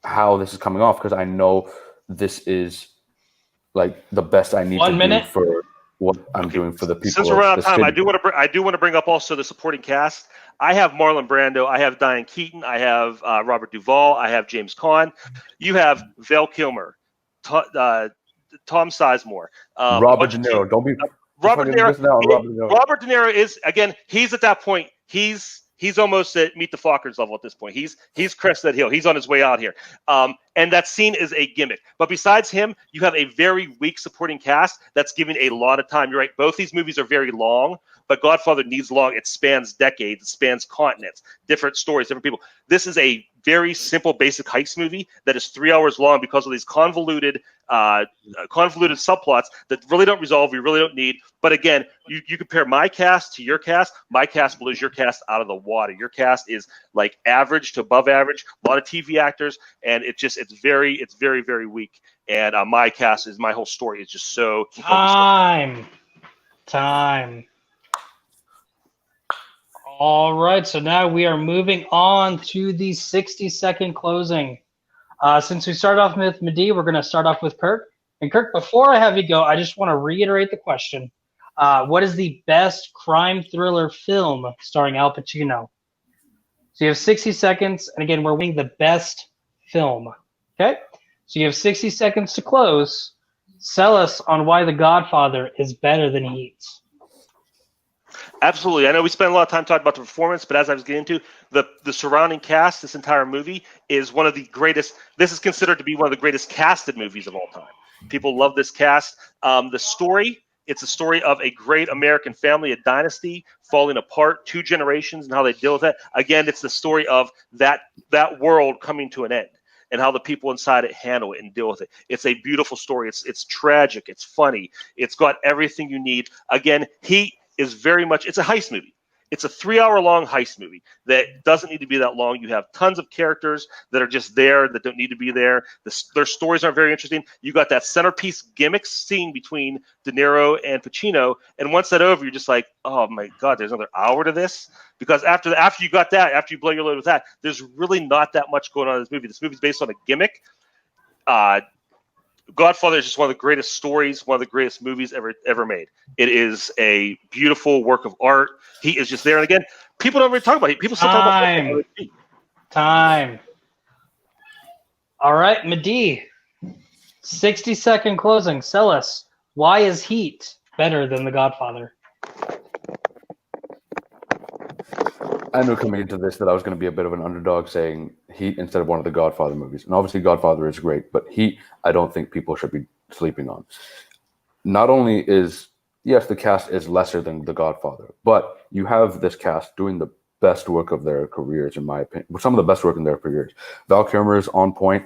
how this is coming off because I know this is the best I need to do for what I'm doing for the people. Since we're out of time, I do want to bring up also the supporting cast. I have Marlon Brando, I have Diane Keaton, I have Robert Duvall, I have James Caan. You have Val Kilmer, Tom Sizemore, Robert De Niro. Don't be Robert De Niro. Robert De Niro is, again, he's at that point. He's almost at Meet the Fockers level at this point. He's crested that hill. He's on his way out here. And that scene is a gimmick. But besides him, you have a very weak supporting cast that's giving a lot of time. You're right. Both these movies are very long, but Godfather needs long. It spans decades. It spans continents, different stories, different people. This is a very simple, basic heist movie that is 3 hours long because of these convoluted subplots that really don't resolve, we really don't need. But again, you compare my cast to your cast, my cast blows your cast out of the water. Your cast is average to above average, a lot of TV actors, and it's very, very weak. And my whole story is just so time. All right, so now we are moving on to the 60-second closing. Since we started off with Madeeh, we're going to start off with Kirk. And Kirk, before I have you go, I just want to reiterate the question. What is the best crime thriller film starring Al Pacino? So you have 60 seconds, and again, we're winning the best film. Okay? So you have 60 seconds to close. Sell us on why The Godfather is better than Heat. Absolutely. I know we spent a lot of time talking about the performance, but as I was getting into the surrounding cast, this entire movie is one of the greatest. This is considered to be one of the greatest casted movies of all time. People love this cast. The story, it's a story of a great American family, a dynasty falling apart, 2 generations, and how they deal with it. Again, it's the story of that world coming to an end and how the people inside it handle it and deal with it. It's a beautiful story. It's tragic. It's funny. It's got everything you need. Again, Heat is very much, it's a heist movie. It's a 3-hour-long heist movie that doesn't need to be that long. You have tons of characters that are just there that don't need to be there. Their stories aren't very interesting. You got that centerpiece gimmick scene between De Niro and Pacino, and once that's over, you're just like, oh my God, there's another hour to this? Because after you got that, after you blow your load with that, there's really not that much going on in this movie. This movie's based on a gimmick. Godfather is just one of the greatest stories, one of the greatest movies ever made. It is a beautiful work of art. He is just there. And again, people don't really talk about it. People still talk about it. Time. All right, Madeeh. 60-second closing. Sell us. Why is Heat better than The Godfather? I knew coming into this that I was going to be a bit of an underdog saying Heat instead of one of the Godfather movies. And obviously Godfather is great, but Heat, I don't think people should be sleeping on. Not only is, yes, the cast is lesser than The Godfather, but you have this cast doing the best work of their careers, in my opinion. Some of the best work in their careers. Val Kilmer is on point.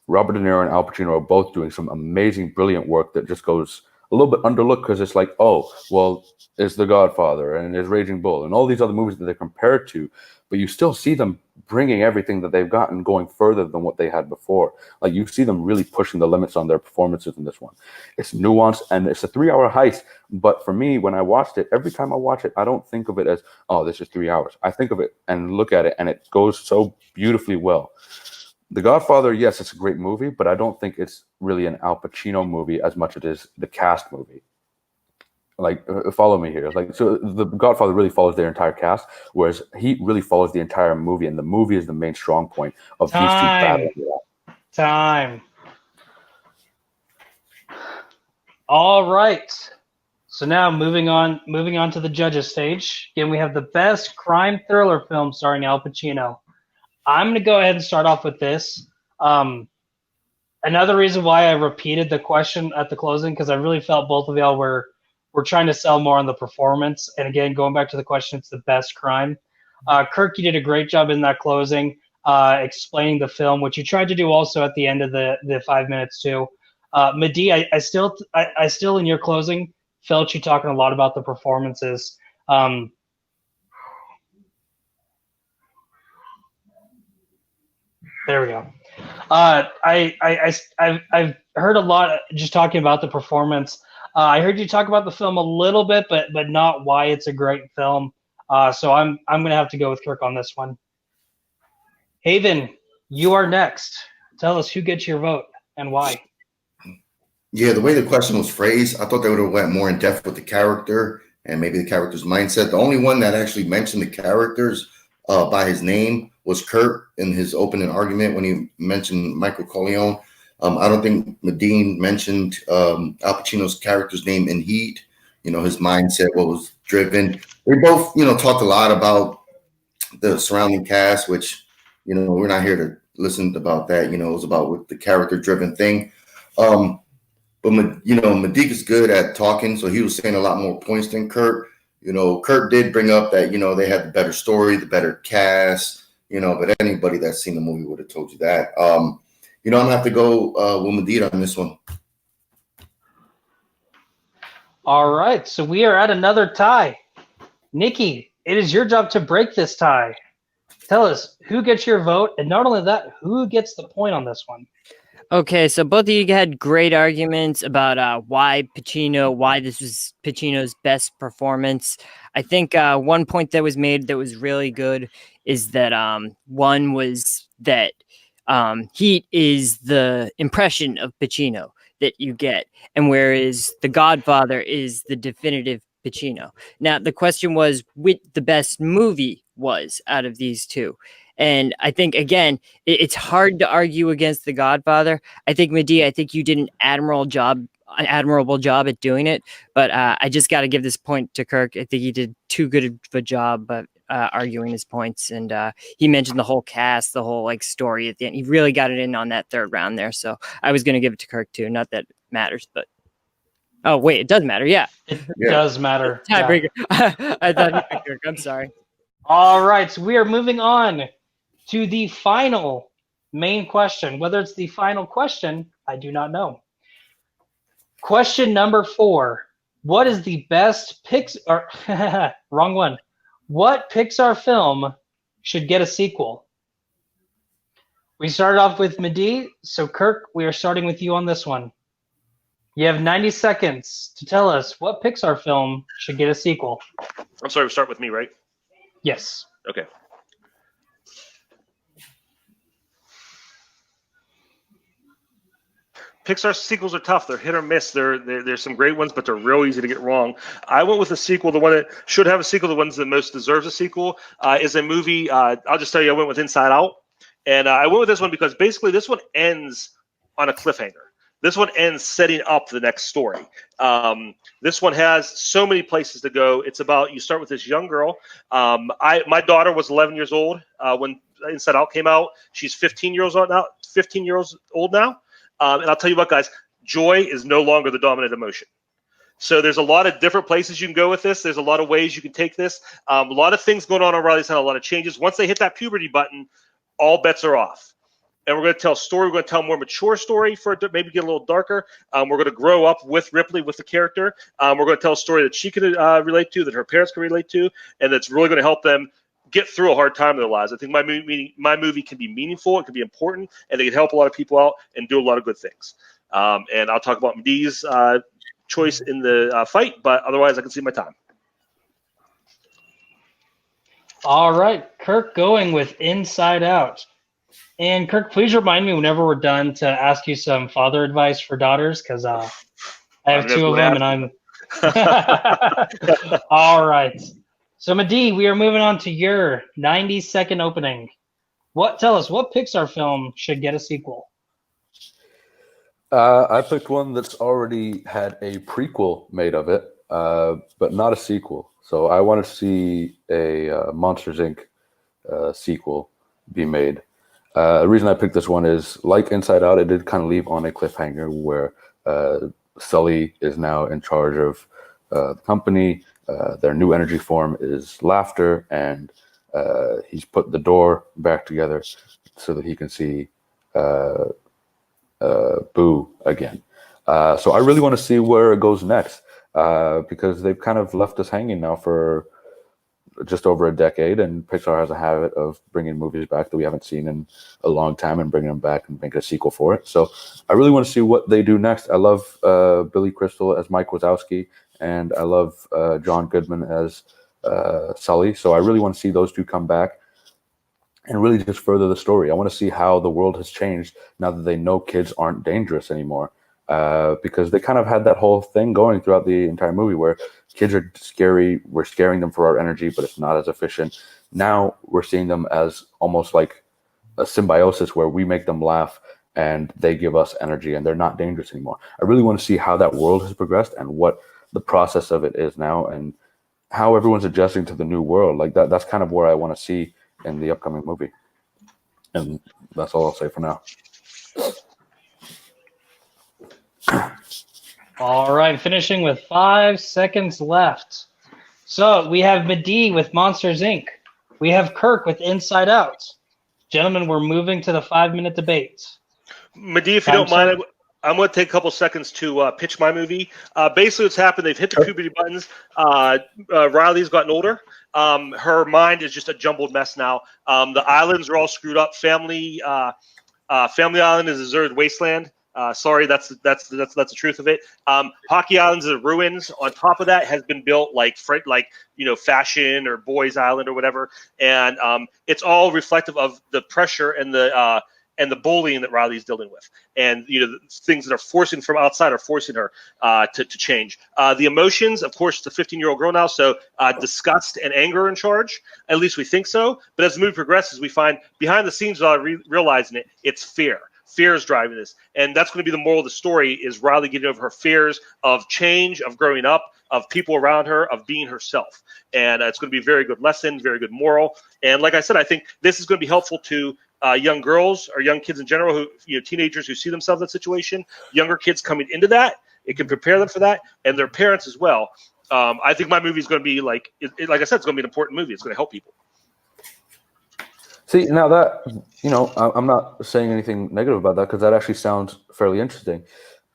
Robert De Niro and Al Pacino are both doing some amazing, brilliant work that just goes a little bit underlooked because it's like, oh, well, it's The Godfather and it's Raging Bull and all these other movies that they're compared to, but you still see them bringing everything that they've gotten going further than what they had before. Like you see them really pushing the limits on their performances in this one. It's nuanced and it's a 3-hour heist, but for me, when I watched it, every time I watch it, I don't think of it as, oh, this is 3 hours. I think of it and look at it and it goes so beautifully well. The Godfather, yes, it's a great movie, but I don't think it's really an Al Pacino movie as much as it is the cast movie. Like, follow me here. Like, so the Godfather really follows their entire cast, whereas he really follows the entire movie, and the movie is the main strong point of these two battles. Time. All right. So now moving on to the judges stage. Again, we have the best crime thriller film starring Al Pacino. I'm going to go ahead and start off with this. Another reason why I repeated the question at the closing, because I really felt both of y'all were trying to sell more on the performance. And again, going back to the question, it's the best crime. Kirk, you did a great job in that closing, explaining the film, which you tried to do also at the end of the 5 minutes too. Madeeh, I still in your closing felt you talking a lot about the performances. There we go. I've heard a lot just talking about the performance. I heard you talk about the film a little bit, but not why it's a great film. So I'm gonna have to go with Kirk on this one. Haven, you are next. Tell us who gets your vote and why. Yeah, the way the question was phrased, I thought they would have went more in depth with the character and maybe the character's mindset. The only one that actually mentioned the characters by his name was Kirk in his opening argument when he mentioned Michael Corleone. I don't think Madeeh mentioned Al Pacino's character's name in Heat, his mindset, what was driven. They both, talked a lot about the surrounding cast, which, we're not here to listen about that. It was about the character-driven thing. But, Madeeh is good at talking, so he was saying a lot more points than Kirk. Kirk did bring up that, they had the better story, the better cast, but anybody that's seen the movie would have told you that. I'm going to have to go with Madeeh on this one. All right, so we are at another tie. Nikki, it is your job to break this tie. Tell us who gets your vote, and not only that, who gets the point on this one? Okay, so both of you had great arguments about why this was Pacino's best performance. I think one point that was made that was really good is that one was that Heat is the impression of Pacino that you get, and whereas The Godfather is the definitive Pacino. Now, the question was what the best movie was out of these two. And I think, again, it's hard to argue against The Godfather. I think, Madeeh, I think you did an admirable job at doing it. But I just got to give this point to Kirk. I think he did too good of a job arguing his points. And he mentioned the whole cast, the whole like story at the end. He really got it in on that third round there. So I was going to give it to Kirk too. Not that it matters, but. Oh, wait, it does matter. Yeah. It does matter. Tiebreaker. Yeah. I thought you picked Kirk. I'm sorry. All right, so we are moving on to the final main question. Whether it's the final question, I do not know. Question number 4. What is the best Pixar... wrong one. What Pixar film should get a sequel? We started off with Madeeh, so Kirk, we are starting with you on this one. You have 90 seconds to tell us what Pixar film should get a sequel. I'm sorry, we start with me, right? Yes. Okay. Pixar sequels are tough. They're hit or miss. There's some great ones, but they're real easy to get wrong. I went with a sequel. The one that should have a sequel, the one that most deserves a sequel, is a movie. I'll just tell you, I went with Inside Out. And I went with this one because basically this one ends on a cliffhanger. This one ends setting up the next story. This one has so many places to go. It's about, you start with this young girl. My daughter was 11 years old when Inside Out came out. She's 15 years old now. And I'll tell you what, guys, joy is no longer the dominant emotion. So there's a lot of different places you can go with this. There's a lot of ways you can take this. A lot of things going on Riley's Town, a lot of changes. Once they hit that puberty button, all bets are off. And we're going to tell a story. We're going to tell a more mature story for it to maybe get a little darker. We're going to grow up with Ripley, with the character. We're going to tell a story that she can relate to, that her parents can relate to, and that's really going to help them get through a hard time in their lives. I think my movie can be meaningful, it can be important, and it can help a lot of people out and do a lot of good things. And I'll talk about Madeeh's choice in the fight, but otherwise I can see my time. All right, Kirk going with Inside Out. And Kirk, please remind me whenever we're done to ask you some father advice for daughters, because I have 2 of them, and I'm... All right. So, Madeeh, we are moving on to your 90-second opening. Tell us, what Pixar film should get a sequel? I picked one that's already had a prequel made of it, but not a sequel. So I want to see a Monsters, Inc. Sequel be made. The reason I picked this one is, like Inside Out, it did kind of leave on a cliffhanger where Sully is now in charge of the company. Their new energy form is laughter, and he's put the door back together so that he can see Boo again. So I really want to see where it goes next, because they've kind of left us hanging now for just over a decade, and Pixar has a habit of bringing movies back that we haven't seen in a long time and bringing them back and making a sequel for it. So I really want to see what they do next. I love Billy Crystal as Mike Wazowski, and I love John Goodman as Sully. So I really want to see those two come back and really just further the story. I want to see how the world has changed now that they know kids aren't dangerous anymore. Because they kind of had that whole thing going throughout the entire movie where kids are scary, we're scaring them for our energy, but it's not as efficient. Now we're seeing them as almost like a symbiosis where we make them laugh and they give us energy and they're not dangerous anymore. I really want to see how that world has progressed and what the process of it is now and how everyone's adjusting to the new world. Like that's kind of where I want to see in the upcoming movie. And that's all I'll say for now. All right, finishing with 5 seconds left. So we have Madeeh with Monsters, Inc. We have Kirk with Inside Out. Gentlemen, we're moving to the 5-minute debate. Madeeh, if you don't mind, I'm going to take a couple seconds to pitch my movie. Basically, what's happened, they've hit the puberty buttons. Riley's gotten older. Her mind is just a jumbled mess now. The islands are all screwed up. Family Island is a deserted wasteland. Sorry, that's the truth of it. Hockey Island's in ruins. On top of that has been built like Fashion or Boys Island or whatever, and it's all reflective of the pressure and the and the bullying that Riley's dealing with, and the things that are forcing from outside are forcing her to change. The emotions, of course, it's a 15-year-old girl now, so disgust and anger are in charge. At least we think so. But as the movie progresses, we find behind the scenes, without realizing it, it's fear. Fear is driving this, and that's going to be the moral of the story: is Riley getting over her fears of change, of growing up, of people around her, of being herself. And it's going to be a very good lesson, very good moral. And like I said, I think this is going to be helpful to young girls or young kids in general, who teenagers who see themselves in that situation, younger kids coming into that. It can prepare them for that, and their parents as well. I think my movie is going to be like I said, it's going to be an important movie. It's going to help people. See, now that, I'm not saying anything negative about that because that actually sounds fairly interesting.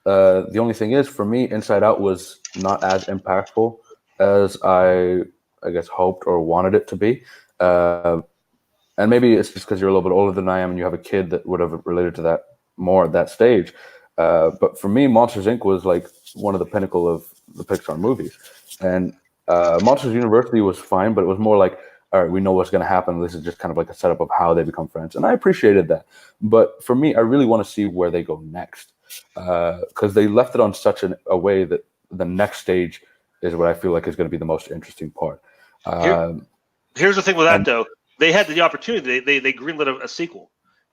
The only thing is, for me, Inside Out was not as impactful as I guess, hoped or wanted it to be. And maybe it's just because you're a little bit older than I am and you have a kid that would have related to that more at that stage. But for me, Monsters, Inc. was like one of the pinnacle of the Pixar movies. And Monsters University was fine, but it was more like, all right, we know what's going to happen. This is just kind of like a setup of how they become friends. And I appreciated that. But for me, I really want to see where they go next. Because they left it on such a way that the next stage is what I feel like is going to be the most interesting part. Here's the thing with that, though. They had the opportunity. They greenlit a sequel.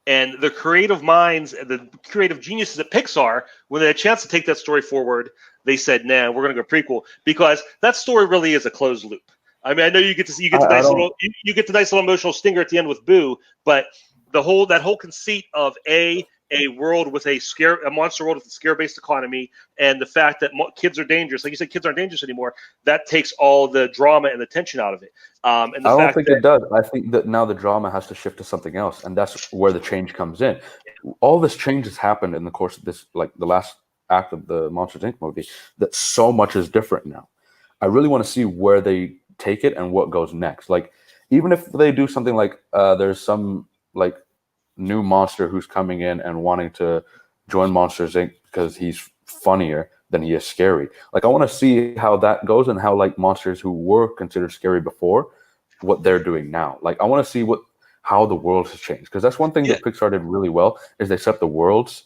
And the creative minds and the creative geniuses at Pixar, when they had a chance to take that story forward, they said, nah, we're going to go prequel. Because that story really is a closed loop. I mean, I know you get the nice little emotional stinger at the end with Boo, but that whole conceit of a world with a monster world with a scare-based economy, and the fact that kids are dangerous, like you said, kids aren't dangerous anymore. That takes all the drama and the tension out of it. And I don't think it does. I think that now the drama has to shift to something else, and that's where the change comes in. All this change has happened in the course of this, like the last act of the Monsters Inc. movie. That so much is different now. I really want to see where they take it and what goes next. Like, even if they do something like there's some like new monster who's coming in and wanting to join Monsters Inc. because he's funnier than he is scary. Like, I want to see how that goes and how like monsters who were considered scary before, what they're doing now. Like, I want to see how the world has changed, because that's one thing that Pixar did really well is they set the worlds.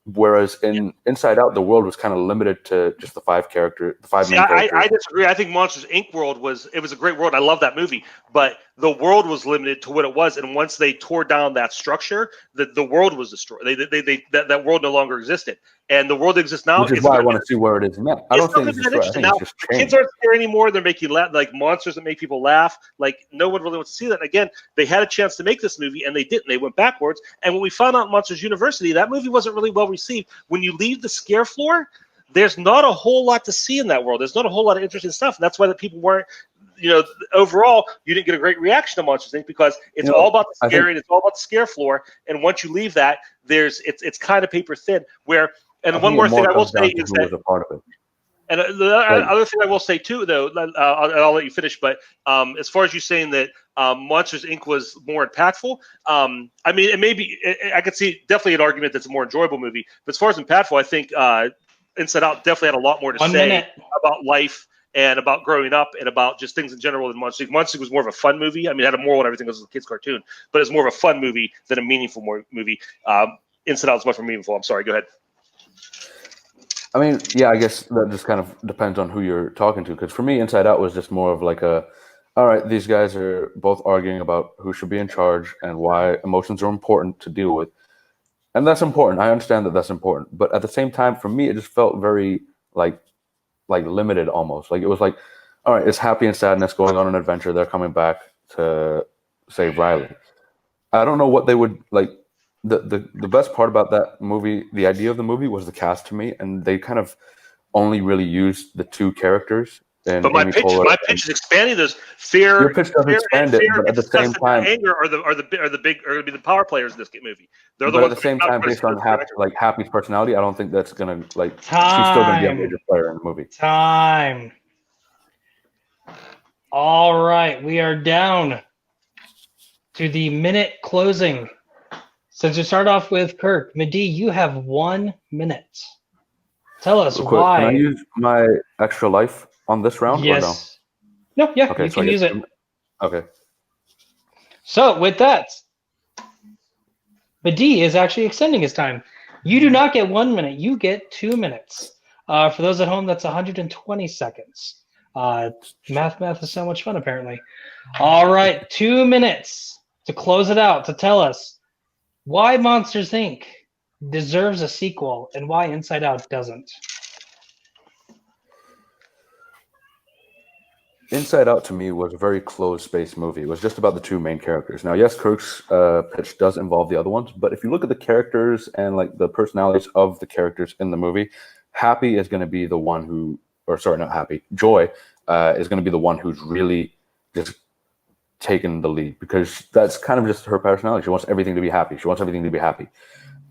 Whereas in Inside Out, the world was kind of limited to just the five main characters. I disagree. I think Monsters Inc. world was a great world. I love that movie, but the world was limited to what it was. And once they tore down that structure, the world was destroyed. That world no longer existed. And the world that exists now, which is why I want to see where it is now. I don't think it's destroyed. I think it's just changed. Kids aren't scary anymore. They're making like monsters that make people laugh. Like, no one really wants to see that. And again, they had a chance to make this movie and they didn't. They went backwards. And when we found out Monsters University, that movie wasn't really well received. When you leave the scare floor, there's not a whole lot to see in that world. There's not a whole lot of interesting stuff. And that's why the people weren't, overall, you didn't get a great reaction to Monsters Inc. because it's all about the scary and it's all about the scare floor. And once you leave that, it's kind of paper thin. And one more thing I will say is that, and the other thing I will say too, though, I'll let you finish. But as far as you saying that Monsters Inc. was more impactful, I mean, it may be. I could see definitely an argument that's a more enjoyable movie. But as far as impactful, I think Inside Out definitely had a lot more to say about life and about growing up and about just things in general than Monsters Inc. Monsters Inc. was more of a fun movie. I mean, it had a moral and everything. It was a kid's cartoon, but it's more of a fun movie than a meaningful movie. Inside Out is much more meaningful. I'm sorry. Go ahead. I mean, yeah, I guess that just kind of depends on who you're talking to. Because for me, Inside Out was just more of like all right, these guys are both arguing about who should be in charge and why emotions are important to deal with. And that's important. I understand that that's important. But at the same time, for me, it just felt very like limited almost. Like, it was like, all right, it's happy and sadness going on an adventure. They're coming back to save Riley. I don't know what they would like. The best part about that movie, the idea of the movie, was the cast to me, and they kind of only really used the two characters. But my pitch is expanding this fear. Your pitch doesn't expand it, but at the same time, anger are going to be the power players in this movie. They're the but ones at the same time, based on Happy's personality, I don't think that's gonna she's still gonna be a major player in the movie. Time. All right, we are down to the minute closing. Since you start off with Kirk, Madeeh, you have 1 minute. Tell us why. Can I use my extra life on this round? Yes. Or no? No, yeah, okay, you can use it. Okay. So with that, Madeeh is actually extending his time. You do not get 1 minute. You get 2 minutes. For those at home, that's 120 seconds. Math is so much fun, apparently. All right, 2 minutes to close it out, to tell us why Monsters, Inc. deserves a sequel and why Inside Out doesn't. Inside Out to me was a very closed space movie. It was just about the two main characters. Now, yes, Kirk's pitch does involve the other ones, but if you look at the characters and like the personalities of the characters in the movie, Happy is going to be the one who, or sorry, not Happy, Joy is going to be the one who's really just taken the lead, because that's kind of just her personality. She wants everything to be happy. She wants everything to be happy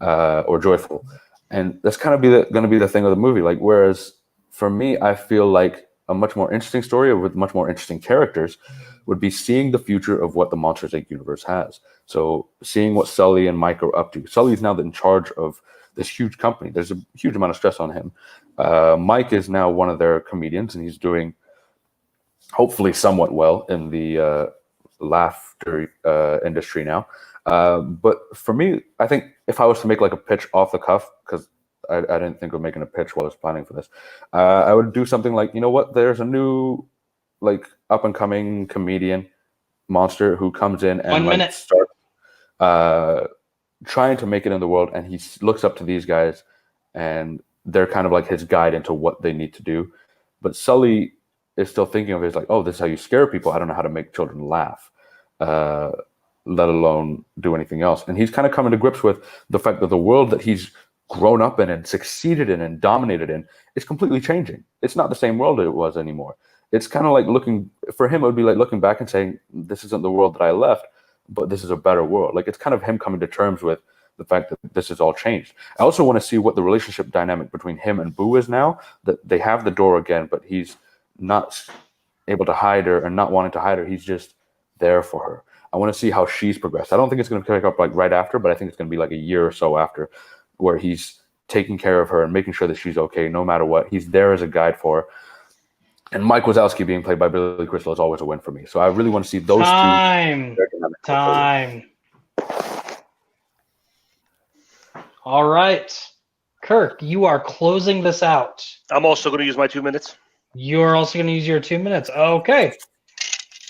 or joyful, and that's kind of going to be the thing of the movie. Like, whereas for me, I feel like a much more interesting story with much more interesting characters would be seeing the future of what the Monsters, Inc. universe has. So seeing what Sully and Mike are up to. Sully's now in charge of this huge company. There's a huge amount of stress on him. Mike is now one of their comedians, and he's doing hopefully somewhat well in the laughter industry now. But for me, I think if I was to make like a pitch off the cuff, because I didn't think of making a pitch while I was planning for this, I would do something like, you know what, there's a new like up and coming comedian monster who comes in and like starts trying to make it in the world, and he looks up to these guys and they're kind of like his guide into what they need to do. But Sully is still thinking of it as like, oh, this is how you scare people. I don't know how to make children laugh, let alone do anything else. And he's kind of coming to grips with the fact that the world that he's grown up in and succeeded in and dominated in is completely changing. It's not the same world it was anymore. It's kind of like for him, it would be like looking back and saying, this isn't the world that I left, but this is a better world. Like, it's kind of him coming to terms with the fact that this has all changed. I also want to see what the relationship dynamic between him and Boo is now, that they have the door again, but he's not able to hide her and not wanting to hide her. He's just there for her. I want to see how she's progressed. I don't think it's going to pick up like right after, but I think it's going to be like a year or so after, where he's taking care of her and making sure that she's okay no matter what. He's there as a guide for her. And Mike Wazowski being played by Billy Crystal is always a win for me. So I really want to see those two. Time. All right. Kirk, you are closing this out. I'm also going to use my 2 minutes. You're also going to use your 2 minutes. Okay.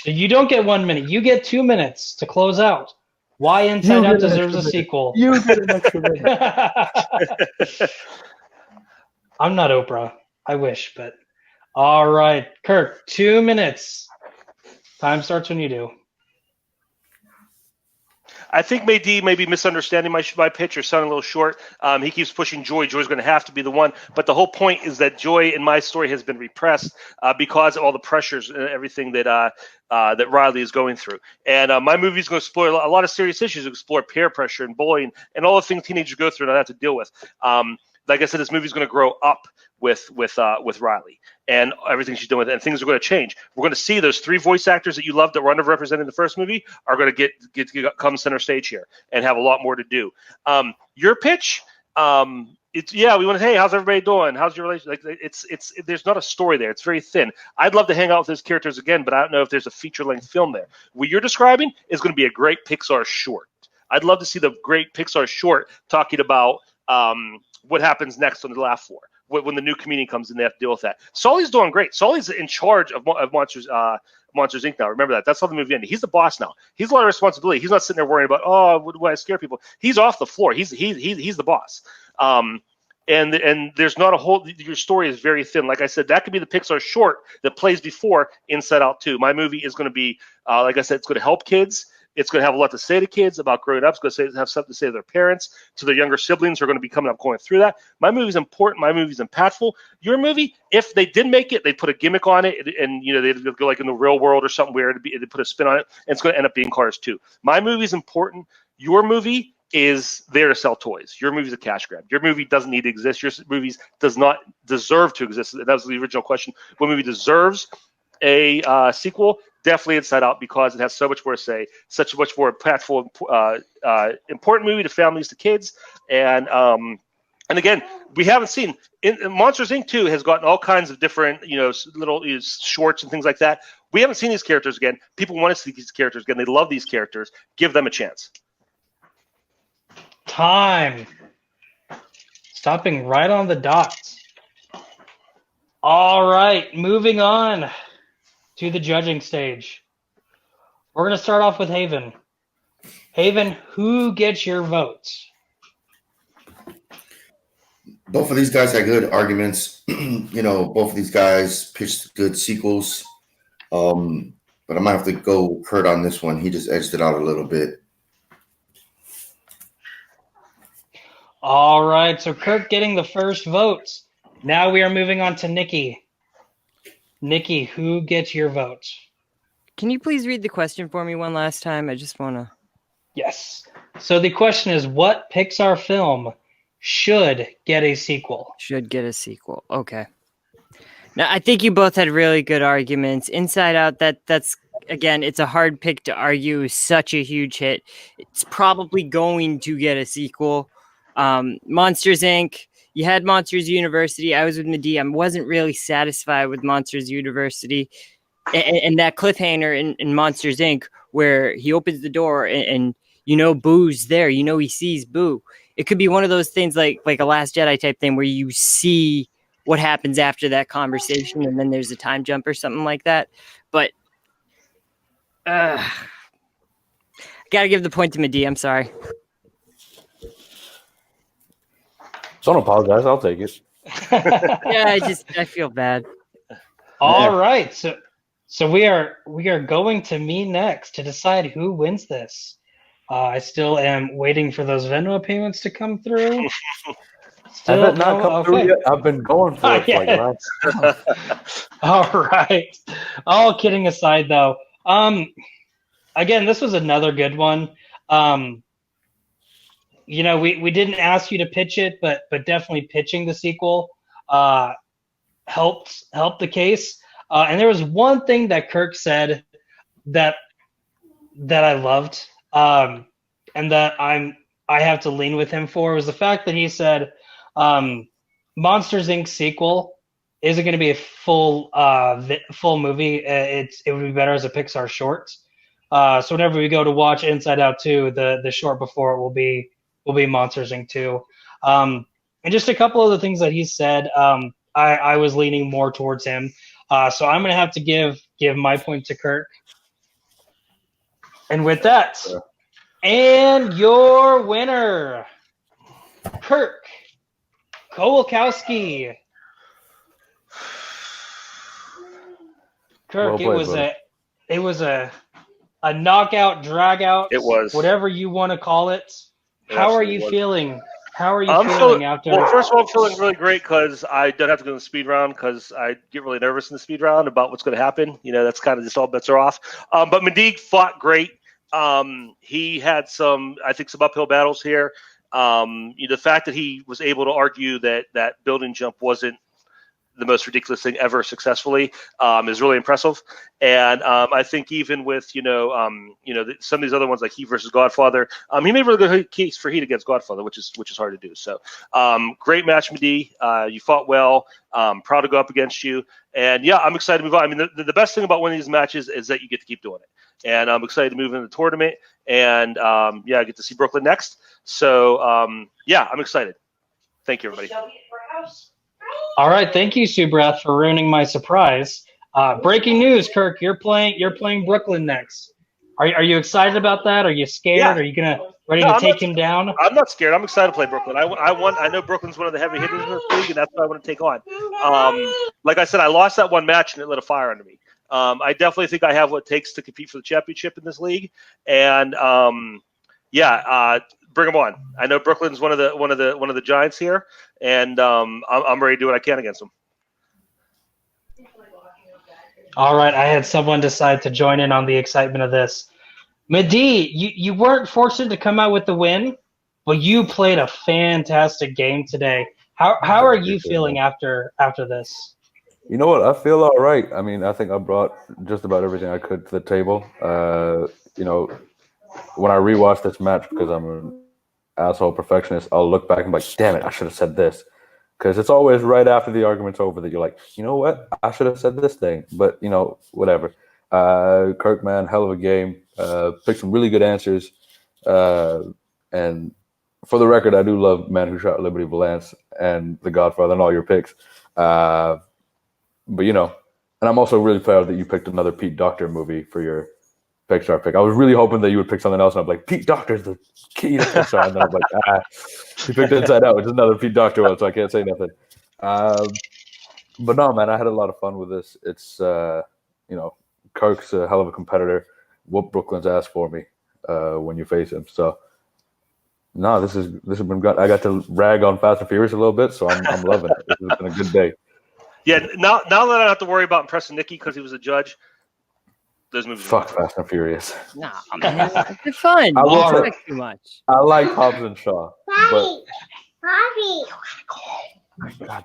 So you don't get 1 minute. You get 2 minutes to close out. Why Inside Out deserves a sequel. You get an extra minute. I'm not Oprah. I wish, but all right. Kirk, 2 minutes. Time starts when you do. I think Madeeh may be misunderstanding my pitch or sounding a little short. He keeps pushing Joy. Joy's going to have to be the one. But the whole point is that Joy in my story has been repressed because of all the pressures and everything that Riley is going through. And my movie is going to explore a lot of serious issues, explore peer pressure and bullying and all the things teenagers go through and have to deal with. Like I said, this movie is going to grow up with Riley and everything she's doing with it, and things are going to change. We're going to see those three voice actors that you loved that were underrepresented in the first movie are going to get come center stage here and have a lot more to do. Your pitch, we want to, hey, how's everybody doing? How's your relationship? Like, it's there's not a story there. It's very thin. I'd love to hang out with those characters again, but I don't know if there's a feature-length film there. What you're describing is going to be a great Pixar short. I'd love to see the great Pixar short talking about what happens next on the Laugh Floor. When the new comedian comes in, they have to deal with that. Sully's doing great. Sully's in charge of Monsters Inc. now. Remember that. That's how the movie ended. He's the boss now. He's a lot of responsibility. He's not sitting there worrying about, what I scare people. He's off the floor. He's the boss. And there's not a whole. Your story is very thin. Like I said, that could be the Pixar short that plays before Inside Out 2. My movie is going to be, like I said, it's going to help kids. It's going to have a lot to say to kids about growing up. It's going to have something to say to their parents, to their younger siblings who are going to be coming up going through that. My movie's important. My movie's impactful. Your movie, if they did make it, they'd put a gimmick on it, and they'd go like in the real world or something weird. They'd put a spin on it, and it's going to end up being Cars 2. My movie's important. Your movie is there to sell toys. Your movie's a cash grab. Your movie doesn't need to exist. Your movie does not deserve to exist. That was the original question. What movie deserves a sequel? Definitely Inside Out, because it has so much more to say, such a much more impactful, important movie to families, to kids, and again, we haven't seen Monsters Inc. 2 has gotten all kinds of different, little shorts and things like that. We haven't seen these characters again. People want to see these characters again. They love these characters. Give them a chance. Time. Stopping right on the dot. All right, moving on to the judging stage. We're going to start off with Haven. Haven, who gets your votes? Both of these guys had good arguments. Both of these guys pitched good sequels. But I might have to go Kurt on this one. He just edged it out a little bit. All right, so Kirk getting the first votes. Now we are moving on to Nikki. Nikki, who gets your vote? Can you please read the question for me one last time? I just want to. Yes. So the question is, what Pixar film should get a sequel? Should get a sequel. Okay. Now, I think you both had really good arguments. Inside Out, that's again, it's a hard pick to argue. Such a huge hit. It's probably going to get a sequel. Monsters Inc. You had Monsters University. I was with Madeeh. I wasn't really satisfied with Monsters University. And that cliffhanger in Monsters Inc. where he opens the door and Boo's there. He sees Boo. It could be one of those things like a Last Jedi type thing where you see what happens after that conversation and then there's a time jump or something like that. But I got to give the point to Madeeh. I'm sorry. Don't apologize. I'll take it. Yeah, I feel bad. All right, so we are going to me next to decide who wins this. I still am waiting for those Venmo payments to come through. Have it not come through yet? I've been going for it like last. All right. All kidding aside, though, again, this was another good one. We didn't ask you to pitch it, but definitely pitching the sequel helped the case. And there was one thing that Kirk said that I loved, and that I have to lean with him for, was the fact that he said Monsters Inc. sequel isn't going to be a full movie. It would be better as a Pixar short. So whenever we go to watch Inside Out 2, the short before it will be Monsters Inc. 2. And just a couple of the things that he said, I was leaning more towards him. So I'm going to have to give my point to Kirk. And with that, and your winner, Kirk Kowalkowski. Kirk, Well played, it was a knockout, drag out. It was. Whatever you want to call it. How are you feeling? How are you I'm feeling after? Well, first of all, I'm feeling really great because I don't have to go in the speed round because I get really nervous in the speed round about what's going to happen. That's kind of just all bets are off. But Madeeh fought great. He had some uphill battles here. The fact that he was able to argue that building jump wasn't the most ridiculous thing ever successfully is really impressive. And I think even with some of these other ones like Heat versus Godfather, he made a really good case for Heat against Godfather, which is hard to do. So great match, Madeeh. You fought well. Proud to go up against you. And yeah, I'm excited to move on. I mean, the best thing about winning these matches is that you get to keep doing it. And I'm excited to move into the tournament. And I get to see Brooklyn next. So I'm excited. Thank you, everybody. All right, thank you, Subrath, for ruining my surprise. Breaking news, Kirk, you're playing Brooklyn next. Are you excited about that? Are you scared? Yeah. Are you ready to take him down? I'm not scared. I'm excited to play Brooklyn. I know Brooklyn's one of the heavy hitters in this league, and that's what I want to take on. Like I said, I lost that one match, and it lit a fire under me. I definitely think I have what it takes to compete for the championship in this league, and bring them on. I know Brooklyn's one of the giants here, and I'm ready to do what I can against them. All right, I had someone decide to join in on the excitement of this. Madeeh, you weren't fortunate to come out with the win, but you played a fantastic game today. How are you feeling after this? You know what? I feel all right. I mean, I think I brought just about everything I could to the table. When I rewatch this match, because I'm an asshole perfectionist, I'll look back and be like, damn it, I should have said this. Because it's always right after the argument's over that you're like, you know what? I should have said this thing. But, whatever. Kirk, man, hell of a game. Picked some really good answers. And for the record, I do love Man Who Shot Liberty Valance and The Godfather and all your picks. But and I'm also really proud that you picked another Pete Docter movie for your Pixar pick. I was really hoping that you would pick something else, and I'm like, Pete Docter's the key to Pixar. And then I'm like, you picked Inside Out, which is another Pete Docter one, so I can't say nothing. But no, man, I had a lot of fun with this. It's, Kirk's a hell of a competitor. Whoop Brooklyn's ass for me when you face him. So, no, this has been good. I got to rag on Fast and Furious a little bit, so I'm loving it. This has been a good day. Yeah, now that I don't have to worry about impressing Nikki because he was a judge, those movies. Fuck Fast and Furious. Nah, man, it's fun. I You will say- expect too much. I like Hobbs and Shaw, but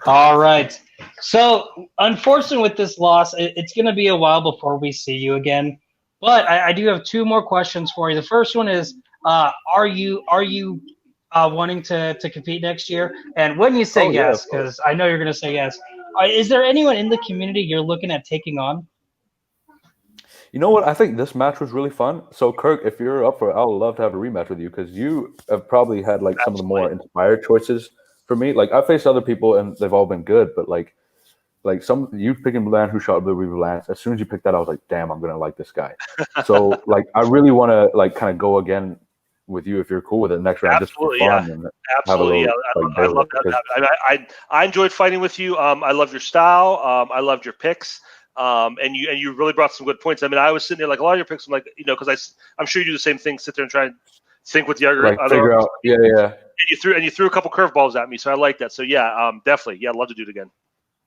All right. So, unfortunately, with this loss, it's going to be a while before we see you again. But I do have two more questions for you. The first one is, are you wanting to compete next year? And when you say yeah, yes, because I know you're going to say yes, is there anyone in the community you're looking at taking on? you know what? I think this match was really fun. So, Kirk, if you're up for it, I would love to have a rematch with you because you have probably had like some of the more inspired choices for me. Like, I faced other people and they've all been good, but like some you picking Man Who Shot Liberty Valance. As soon as you picked that, I was like, damn, I'm gonna like this guy. So, like, I really want to like kind of go again with you if you're cool with it next round, Absolutely, just for fun. And Absolutely, I love that. I enjoyed fighting with you. I love your style. I loved your picks. And you really brought some good points. I mean, I was sitting there like a lot of your picks. I'm like, because I'm sure you do the same thing. Sit there and try and think with the other. like figure out, yeah. And you threw a couple curveballs at me, so I like that. So yeah, definitely, yeah, I'd love to do it again.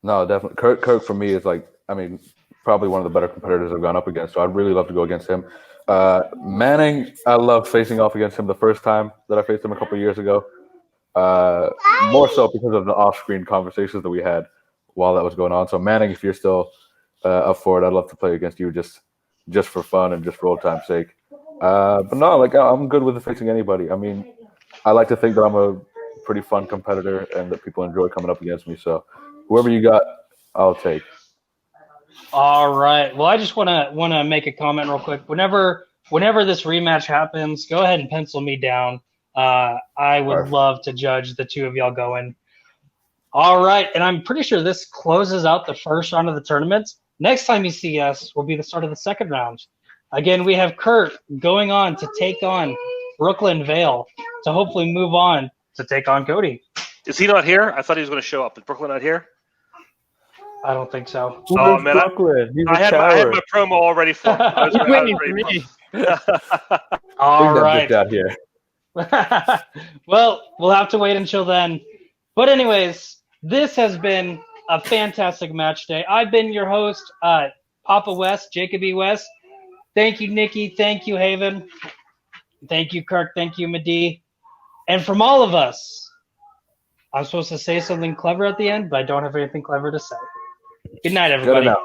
No, definitely. Kirk for me is like, I mean, probably one of the better competitors I've gone up against. So I'd really love to go against him. Manning, I loved facing off against him the first time that I faced him a couple of years ago. More so because of the off-screen conversations that we had while that was going on. So Manning, if you're still up for it, I'd love to play against you just for fun and just for old time's sake. But no, like I'm good with facing anybody. I mean, I like to think that I'm a pretty fun competitor and that people enjoy coming up against me. So whoever you got, I'll take. All right. Well, I just want to make a comment real quick. Whenever this rematch happens, go ahead and pencil me down. I would love to judge the two of y'all going. All right, and I'm pretty sure this closes out the first round of the tournament. Next time you see us will be the start of the second round. Again, we have Kurt going on to take on Brooklyn Vale to hopefully move on to take on Cody. Is he not here? I thought he was going to show up. Is Brooklyn not here? I don't think so. Oh man, I had my promo all ready for him. I was waiting for me. All right. Out here. Well, we'll have to wait until then. But anyways, this has been a fantastic match day. I've been your host, Papa West, Jacob E. West. Thank you, Nikki. Thank you, Haven. Thank you, Kirk. Thank you, Madeeh. And from all of us, I'm supposed to say something clever at the end, but I don't have anything clever to say. Good night, everybody. Good enough.